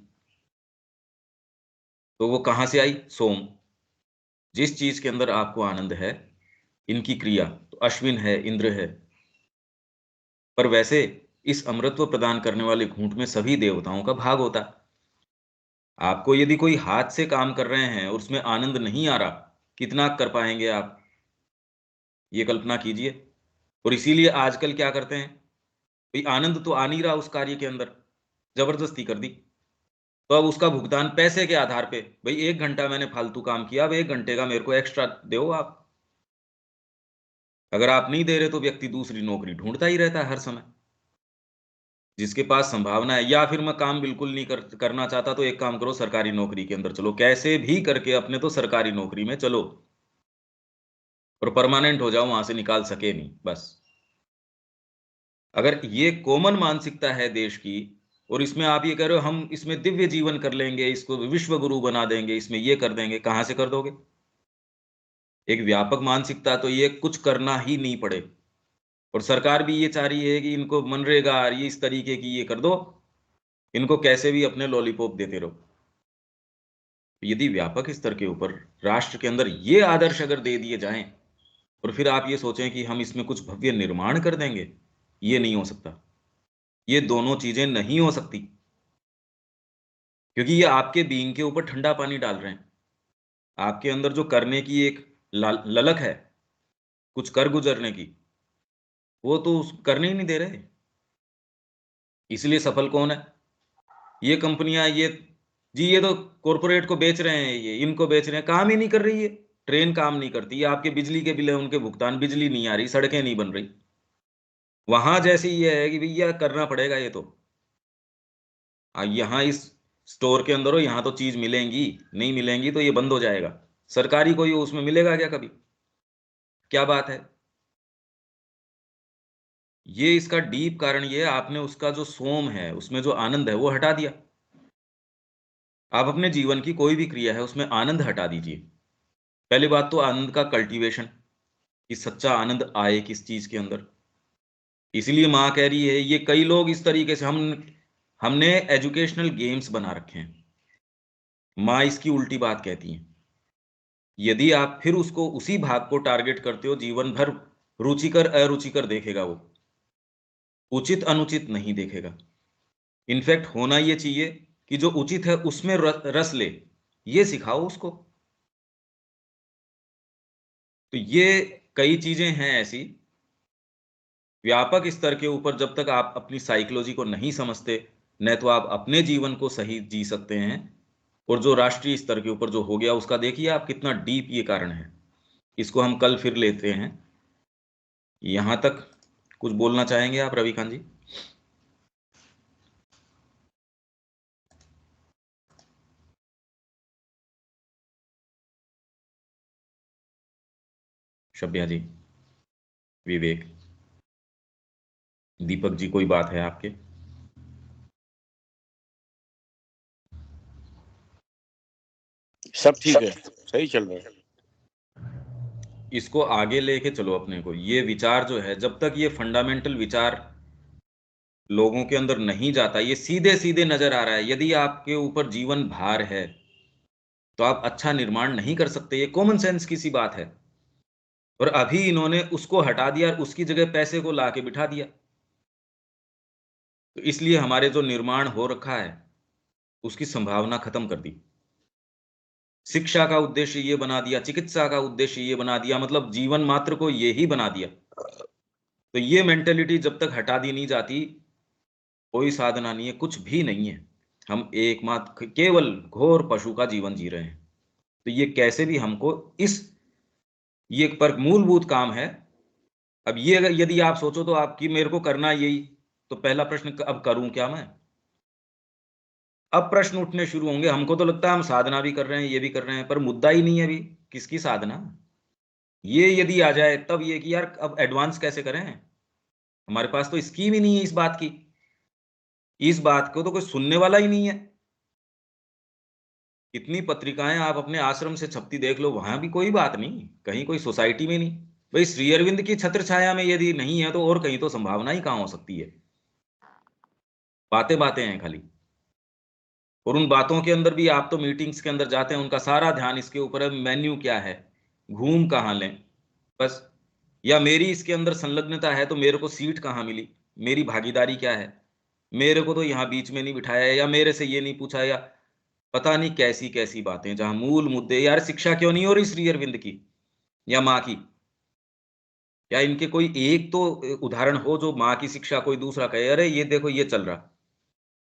तो वो कहां से आई, सोम। जिस चीज के अंदर आपको आनंद है, इनकी क्रिया तो अश्विन है, इंद्र है। पर वैसे इस अमृतत्व प्रदान करने वाले घूंट में सभी देवताओं का भाग होता। आपको यदि कोई हाथ से काम कर रहे हैं और उसमें आनंद नहीं आ रहा, कितना कर पाएंगे आप, ये कल्पना कीजिए। और इसीलिए आजकल क्या करते हैं, भाई आनंद तो आ नहीं रहा उस कार्य के अंदर, जबरदस्ती कर दी, तो अब उसका भुगतान पैसे के आधार पे, भाई 1 घंटा मैंने फालतू काम किया, अब 1 घंटे का मेरे को एक्स्ट्रा दो आप। अगर आप नहीं दे रहे तो व्यक्ति दूसरी नौकरी ढूंढता ही रहता है हर समय, जिसके पास संभावना है। या फिर मैं काम बिल्कुल नहीं करना चाहता, तो एक काम करो, सरकारी नौकरी के अंदर चलो, कैसे भी करके अपने तो सरकारी नौकरी में चलो, और परमानेंट हो जाओ, वहां से निकाल सके नहीं बस। अगर ये कॉमन मानसिकता है देश की, और इसमें आप ये कह रहे हो हम इसमें दिव्य जीवन कर लेंगे, इसको विश्व गुरु बना देंगे, इसमें ये कर देंगे, कहां से कर दोगे? एक व्यापक मानसिकता तो ये कुछ करना ही नहीं पड़े, और सरकार भी ये चाह रही है कि इनको मनरेगा ये इस तरीके की ये कर दो, इनको कैसे भी अपने लॉलीपॉप देते रहो। यदि व्यापक स्तर के ऊपर राष्ट्र के अंदर ये आदर्श अगर दे दिए जाएं, और फिर आप ये सोचें कि हम इसमें कुछ भव्य निर्माण कर देंगे, ये नहीं हो सकता। ये दोनों चीजें नहीं हो सकती, क्योंकि ये आपके बीइंग के ऊपर ठंडा पानी डाल रहे हैं। आपके अंदर जो करने की एक ललक है, कुछ कर गुजरने की, वो तो करने ही नहीं दे रहे। इसलिए सफल कौन है? ये कंपनियां, ये जी, ये तो कॉरपोरेट को बेच रहे हैं, ये इनको बेच रहे हैं, काम ही नहीं कर रही है। ट्रेन काम नहीं करती है, आपके बिजली के बिल है उनके भुगतान, बिजली नहीं आ रही, सड़कें नहीं बन रही। वहां जैसे ये है कि भैया करना पड़ेगा ये तो। यहाँ इस स्टोर के अंदर हो, यहाँ तो चीज मिलेंगी, नहीं मिलेंगी तो ये बंद हो जाएगा। सरकारी कोई उसमें मिलेगा क्या कभी? क्या बात है? ये इसका डीप कारण ये है, आपने उसका जो सोम है, उसमें जो आनंद है, वो हटा दिया। आप अपने जीवन की कोई भी क्रिया है उसमें आनंद हटा दीजिए। पहली बात तो आनंद का कल्टीवेशन, कि सच्चा आनंद आए किस चीज के अंदर। इसलिए माँ कह रही है, ये कई लोग इस तरीके से हमने एजुकेशनल गेम्स बना रखे हैं। माँ इसकी उल्टी बात कहती है। यदि आप फिर उसको उसी भाग को टारगेट करते हो, जीवन भर रुचिकर अरुचिकर देखेगा वो, उचित अनुचित नहीं देखेगा। इनफैक्ट होना ये चाहिए कि जो उचित है उसमें रस ले, ये सिखाओ उसको। तो ये कई चीजें हैं ऐसी व्यापक स्तर के ऊपर, जब तक आप अपनी साइकोलॉजी को नहीं समझते, न तो आप अपने जीवन को सही जी सकते हैं, और जो राष्ट्रीय स्तर के ऊपर जो हो गया उसका देखिए आप कितना डीप ये कारण है। इसको हम कल फिर लेते हैं। यहां तक कुछ बोलना चाहेंगे आप रविकांत जी? शब्या जी, विवेक, दीपक जी, कोई बात है आपके? सब ठीक है, सही चल रहा है। इसको आगे लेके चलो अपने को। ये विचार जो है, जब तक ये फंडामेंटल विचार लोगों के अंदर नहीं जाता, ये सीधे सीधे नजर आ रहा है, यदि आपके ऊपर जीवन भार है तो आप अच्छा निर्माण नहीं कर सकते। ये कॉमन सेंस की सी बात है। और अभी इन्होंने उसको हटा दिया और उसकी जगह पैसे को ला के बिठा दिया। तो इसलिए हमारे जो निर्माण हो रखा है उसकी संभावना खत्म कर दी। शिक्षा का उद्देश्य ये बना दिया, चिकित्सा का उद्देश्य ये बना दिया, मतलब जीवन मात्र को ये ही बना दिया। तो ये मेंटेलिटी जब तक हटा दी नहीं जाती, कोई साधना नहीं है, कुछ भी नहीं है। हम एकमात्र केवल घोर पशु का जीवन जी रहे हैं। तो ये कैसे भी हमको इस ये पर मूलभूत काम है। अब ये अगर यदि आप सोचो तो आपकी मेरे को करना यही, तो पहला प्रश्न अब करूं क्या मैं? अब प्रश्न उठने शुरू होंगे। हमको तो लगता है हम साधना भी कर रहे हैं, ये भी कर रहे हैं, पर मुद्दा ही नहीं है अभी किसकी साधना। ये यदि आ जाए तब ये कि यार अब एडवांस कैसे करें, हमारे पास तो स्कीम ही नहीं है इस बात की। इस बात को तो कोई सुनने वाला ही नहीं है। इतनी पत्रिकाएं आप अपने आश्रम से छपती देख लो, वहां भी कोई बात नहीं, कहीं कोई सोसाइटी में नहीं। भाई श्री अरविंद की छत्र छाया में यदि नहीं है तो और कहीं तो संभावना ही कहां हो सकती है? बातें बातें हैं खाली। और उन बातों के अंदर भी आप तो मीटिंग्स के अंदर जाते हैं, उनका सारा ध्यान इसके ऊपर है, मेन्यू क्या है, घूम कहाँ लें, बस। या मेरी इसके अंदर संलग्नता है तो मेरे को सीट कहाँ मिली, मेरी भागीदारी क्या है, मेरे को तो यहाँ बीच में नहीं बिठाया, या मेरे से ये नहीं पूछा, या पता नहीं कैसी कैसी बातें, जहां मूल मुद्दे, यार शिक्षा क्यों नहीं हो रही श्री अरविंद की या माँ की? या इनके कोई एक तो उदाहरण हो जो माँ की शिक्षा कोई दूसरा कहे अरे ये देखो ये चल रहा,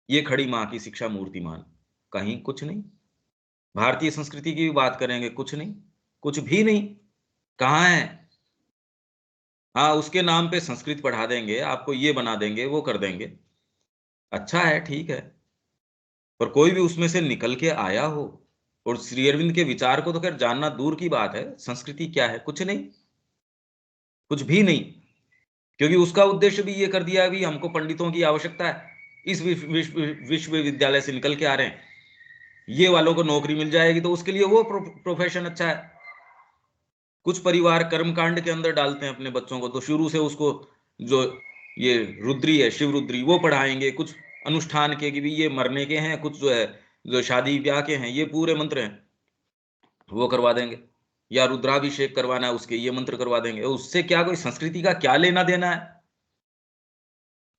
ये खड़ी माँ की शिक्षा मूर्तिमान। कहीं कुछ नहीं। भारतीय संस्कृति की भी बात करेंगे, कुछ नहीं, कुछ भी नहीं। कहाँ है? हाँ, उसके नाम पे संस्कृत पढ़ा देंगे आपको, ये बना देंगे, वो कर देंगे। अच्छा है, ठीक है, पर कोई भी उसमें से निकल के आया हो? और श्री अरविंद के विचार को तो खैर जानना दूर की बात है, संस्कृति क्या है, कुछ नहीं, कुछ भी नहीं। क्योंकि उसका उद्देश्य भी ये कर दिया है, भी हमको पंडितों की आवश्यकता है, इस विश्वविद्यालय से निकल के आ रहे हैं, ये वालों को नौकरी मिल जाएगी तो उसके लिए वो प्रोफेशन अच्छा है। कुछ परिवार कर्मकांड के अंदर डालते हैं अपने बच्चों को, तो शुरू से उसको जो ये रुद्री है, शिव रुद्री, वो पढ़ाएंगे। कुछ अनुष्ठान के कि भी ये मरने के हैं, कुछ जो है जो शादी ब्याह के हैं, ये पूरे मंत्र हैं, वो करवा देंगे। या रुद्राभिषेक करवाना है, उसके ये मंत्र करवा देंगे। उससे क्या कोई संस्कृति का क्या लेना देना है?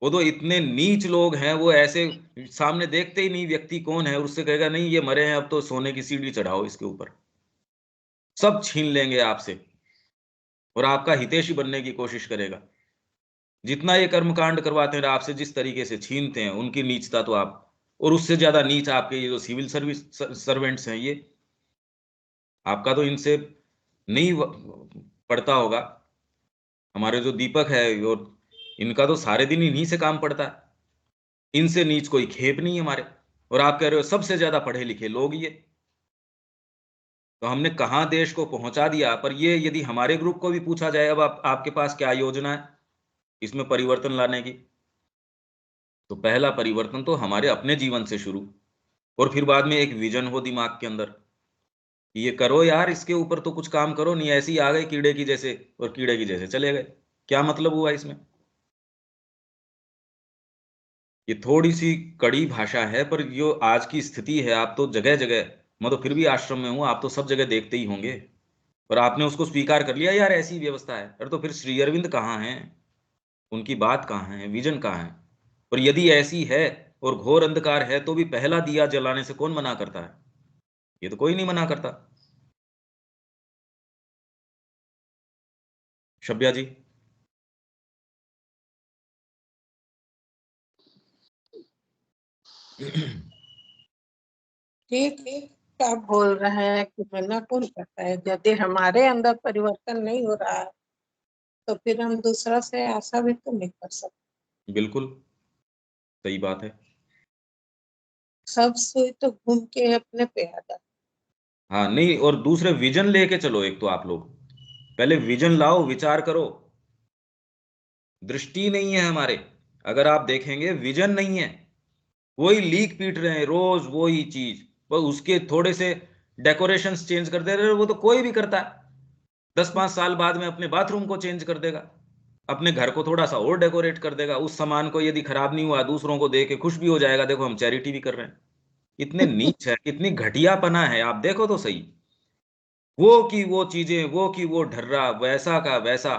वो तो इतने नीच लोग हैं, वो ऐसे सामने देखते ही नहीं व्यक्ति कौन है, उससे कहेगा नहीं ये मरे हैं, अब तो सोने की सीढ़ी चढ़ाओ इसके ऊपर, सब छीन लेंगे आपसे और आपका हितैषी बनने की कोशिश करेगा। जितना ये कर्मकांड करवाते हैं आपसे, जिस तरीके से छीनते हैं, उनकी नीचता तो आप, और उससे ज्यादा नीच आपके ये जो सिविल सर्विस सर्वेंट्स हैं, ये आपका तो इनसे नहीं पड़ता होगा। हमारे जो दीपक है, और इनका तो सारे दिन इन्हीं से काम पड़ता है, इनसे नीच कोई खेप नहीं है हमारे। और आप कह रहे हो सबसे ज्यादा पढ़े लिखे लोग ये, तो हमने कहां देश को पहुंचा दिया। पर ये यदि हमारे ग्रुप को भी पूछा जाए, अब आपके पास क्या योजना है इसमें परिवर्तन लाने की, तो पहला परिवर्तन तो हमारे अपने जीवन से शुरू, और फिर बाद में एक विजन हो दिमाग के अंदर, ये करो यार, इसके ऊपर तो कुछ काम करो, नहीं ऐसे ही आ गए कीड़े की जैसे और कीड़े की जैसे चले गए, क्या मतलब हुआ इसमें? ये थोड़ी सी कड़ी भाषा है, पर जो आज की स्थिति है, आप तो जगह जगह, मैं तो फिर भी आश्रम में हूं, आप तो सब जगह देखते ही होंगे, और आपने उसको स्वीकार कर लिया यार ऐसी व्यवस्था है। अरे तो फिर श्री अरविंद कहाँ हैं? उनकी बात कहाँ है? विजन कहाँ है? और यदि ऐसी है और घोर अंधकार है, तो भी पहला दिया जलाने से कौन मना करता है? ये तो कोई नहीं मना करता। शब्या जी। ठीक आप बोल रहे हैं कि मना कौन करता है? यदि हमारे अंदर परिवर्तन नहीं हो रहा है तो फिर हम दूसरा से आशा भी तो नहीं कर सकते। बिल्कुल सही बात है। सब सुई तो घूम के अपने पे आ जाता। हाँ नहीं, और दूसरे विजन लेके चलो, एक तो आप लोग पहले विजन लाओ, विचार करो। दृष्टि नहीं है हमारे, अगर आप देखेंगे विजन नहीं है, वही लीक पीट रहे हैं रोज वही चीज, बस उसके थोड़े से डेकोरेशंस चेंज कर दे रहे हैं, वो तो कोई भी करता है। 10-5 साल बाद में अपने बाथरूम को चेंज कर देगा, अपने घर को थोड़ा सा और डेकोरेट कर देगा, उस सामान को यदि खराब नहीं हुआ दूसरों को दे के खुश भी हो जाएगा, देखो हम चैरिटी भी कर रहे हैं। इतने नीच है, कितनी घटियापना है, आप देखो तो सही। वो की वो चीजें, वो की वो ढर्रा, वैसा का वैसा।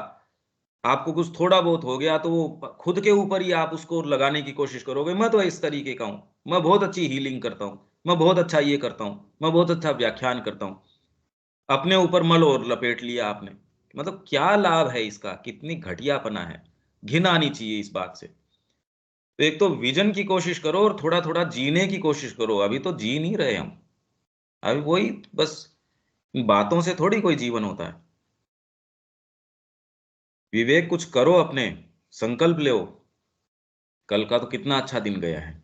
आपको कुछ थोड़ा बहुत हो गया तो वो खुद के ऊपर ही आप उसको लगाने की कोशिश करोगे, मैं तो इस तरीके का हूं, मैं बहुत अच्छी हीलिंग करता हूं, मैं बहुत अच्छा ये करता हूं, मैं बहुत अच्छा व्याख्यान करता हूं। अपने ऊपर मल और लपेट लिया आपने, मतलब क्या लाभ है इसका? कितनी घटियापना है, घिन आनी चाहिए इस बात से। तो एक तो विजन की कोशिश करो और थोड़ा थोड़ा जीने की कोशिश करो। अभी तो जी नहीं रहे हम, अभी वही बस बातों से थोड़ी कोई जीवन होता है। विवेक कुछ करो, अपने संकल्प लो। कल का तो कितना अच्छा दिन गया है,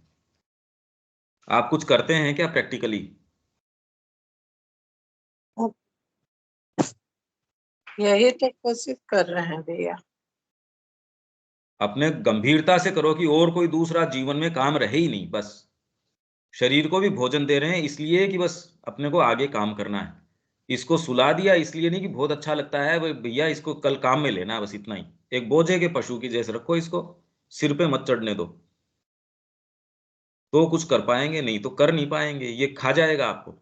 आप कुछ करते हैं क्या प्रैक्टिकली? अब यही तो कोशिश कर रहे हैं भैया। अपने गंभीरता से करो कि और कोई दूसरा जीवन में काम रहे ही नहीं, बस शरीर को भी भोजन दे रहे हैं इसलिए कि बस अपने को आगे काम करना है। इसको सुला दिया इसलिए नहीं कि बहुत अच्छा लगता है भैया, इसको कल काम में लेना है, बस इतना ही। एक बोझे के पशु की जैसे रखो इसको, सिर पे मत चढ़ने दो, तो कुछ कर पाएंगे, नहीं तो कर नहीं पाएंगे। ये खा जाएगा आपको,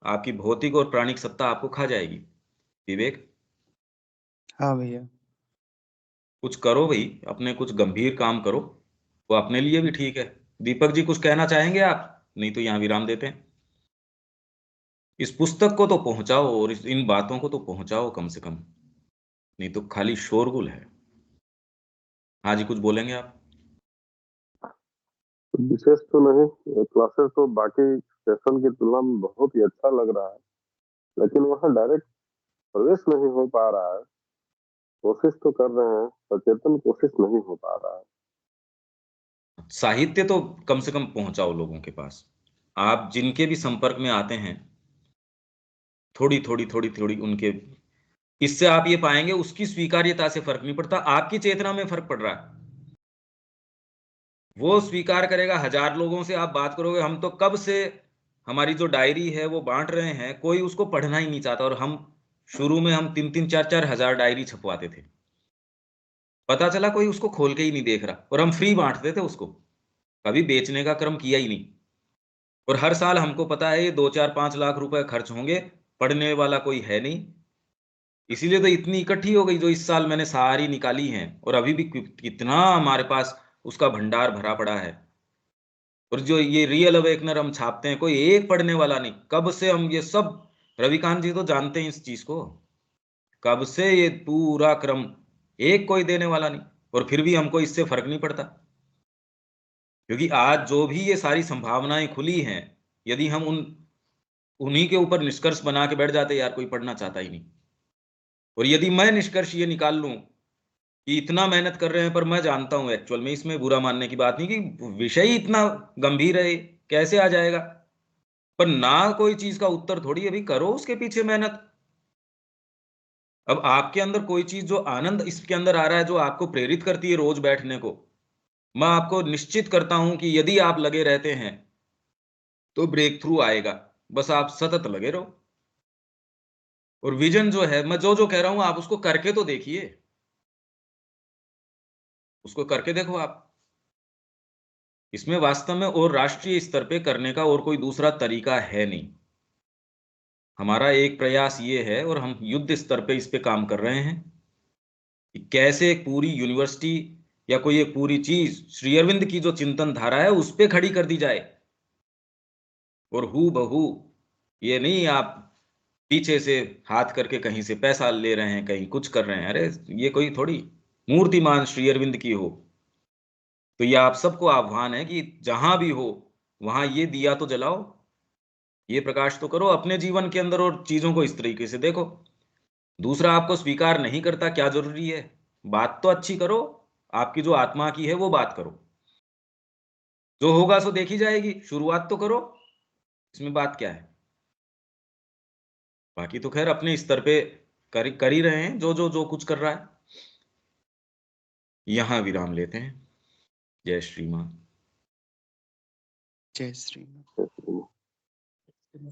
आपकी भौतिक और प्राणिक सत्ता आपको खा जाएगी। विवेक हाँ भैया। कुछ करो भाई, अपने कुछ गंभीर काम करो, वो अपने लिए भी ठीक है। दीपक जी कुछ कहना चाहेंगे आप? नहीं तो यहाँ विराम देते हैं। इस पुस्तक को तो पहुंचाओ और इन बातों को तो पहुंचाओ कम से कम, नहीं तो खाली शोरगुल है। हाँ जी, कुछ बोलेंगे आप? विशेष तो नहीं, क्लासेस तो बाकी सेशन की तुलना में बहुत ही अच्छा लग रहा है, लेकिन वहाँ डायरेक्ट प्रवेश नहीं हो पा रहा है। कोशिश तो कर रहे हैं, सचेतन कोशिश नहीं हो पा रहा है। साहित्य तो कम से कम पहुंचाओ लोगों के पास। आप जिनके भी संपर्क में आते हैं, थोड़ी थोड़ी थोड़ी थोड़ी उनके इससे आप ये पाएंगे उसकी स्वीकार्यता से फर्क नहीं पड़ता, आपकी चेतना में फर्क पड़ रहा है। वो स्वीकार करेगा, 1000 लोगों से आप बात करोगे, हम तो कब से हमारी जो डायरी है वो बांट रहे हैं, कोई उसको पढ़ना ही नहीं चाहता। और हम शुरू में हम 3-3, 4-4 हजार डायरी छपवाते थे, पता चला कोई उसको खोल के ही नहीं देख रहा, और हम फ्री बांटते थे उसको, कभी बेचने का क्रम किया ही नहीं। और हर साल हमको पता है ये 2-4-5 लाख रुपए खर्च होंगे, पढ़ने वाला कोई है नहीं, इसीलिए तो इतनी इकट्ठी हो गई जो इस साल मैंने सारी निकाली हैं। और अभी भी कितना हमारे पास उसका भंडार भरा पड़ा है। और जो ये रियल अवेकनर हम छापते हैं, कोई एक पढ़ने वाला नहीं। कब से हम ये सब, रविकांत जी तो जानते हैं इस चीज को, कब से ये पूरा क्रम, एक कोई देने वाला नहीं। और फिर भी हमको इससे फर्क नहीं पड़ता, क्योंकि आज जो भी ये सारी संभावनाएं खुली हैं, यदि हम उन्हीं के ऊपर निष्कर्ष बना के बैठ जाते, यार कोई पढ़ना चाहता ही नहीं। और यदि मैं निष्कर्ष ये निकाल लूं कि इतना मेहनत कर रहे हैं, पर मैं जानता हूं एक्चुअल में, इसमें बुरा मानने की बात नहीं कि विषय इतना गंभीर है, कैसे आ जाएगा, पर ना कोई चीज का उत्तर थोड़ी, अभी करो उसके पीछे मेहनत। अब आपके अंदर कोई चीज जो आनंद इसके अंदर आ रहा है, जो आपको प्रेरित करती है रोज बैठने को, मैं आपको निश्चित करता हूं कि यदि आप लगे रहते हैं तो ब्रेक थ्रू आएगा। बस आप सतत लगे रहो। और विजन जो है, मैं जो जो कह रहा हूं, आप उसको करके तो देखिए, उसको करके देखो आप। इसमें वास्तव में और राष्ट्रीय स्तर पे करने का और कोई दूसरा तरीका है नहीं। हमारा एक प्रयास ये है, और हम युद्ध स्तर पे इस पे काम कर रहे हैं कि कैसे एक पूरी यूनिवर्सिटी या कोई एक पूरी चीज श्री अरविंद की जो चिंतन धारा है उस पे खड़ी कर दी जाए। और हू बहू, ये नहीं आप पीछे से हाथ करके कहीं से पैसा ले रहे हैं, कहीं कुछ कर रहे हैं, अरे ये कोई थोड़ी मूर्तिमान श्री अरविंद की हो। तो ये आप सबको आह्वान है कि जहां भी हो वहां ये दिया तो जलाओ, ये प्रकाश तो करो अपने जीवन के अंदर, और चीजों को इस तरीके से देखो। दूसरा आपको स्वीकार नहीं करता, क्या जरूरी है, बात तो अच्छी करो, आपकी जो आत्मा की है वो बात करो, जो होगा सो देखी जाएगी, शुरुआत तो करो, इसमें बात क्या है। बाकी तो खैर अपने स्तर पे कर ही रहे हैं जो जो जो कुछ कर रहा है। यहां विराम लेते हैं। जय श्री मां। जय श्री राम। जैसे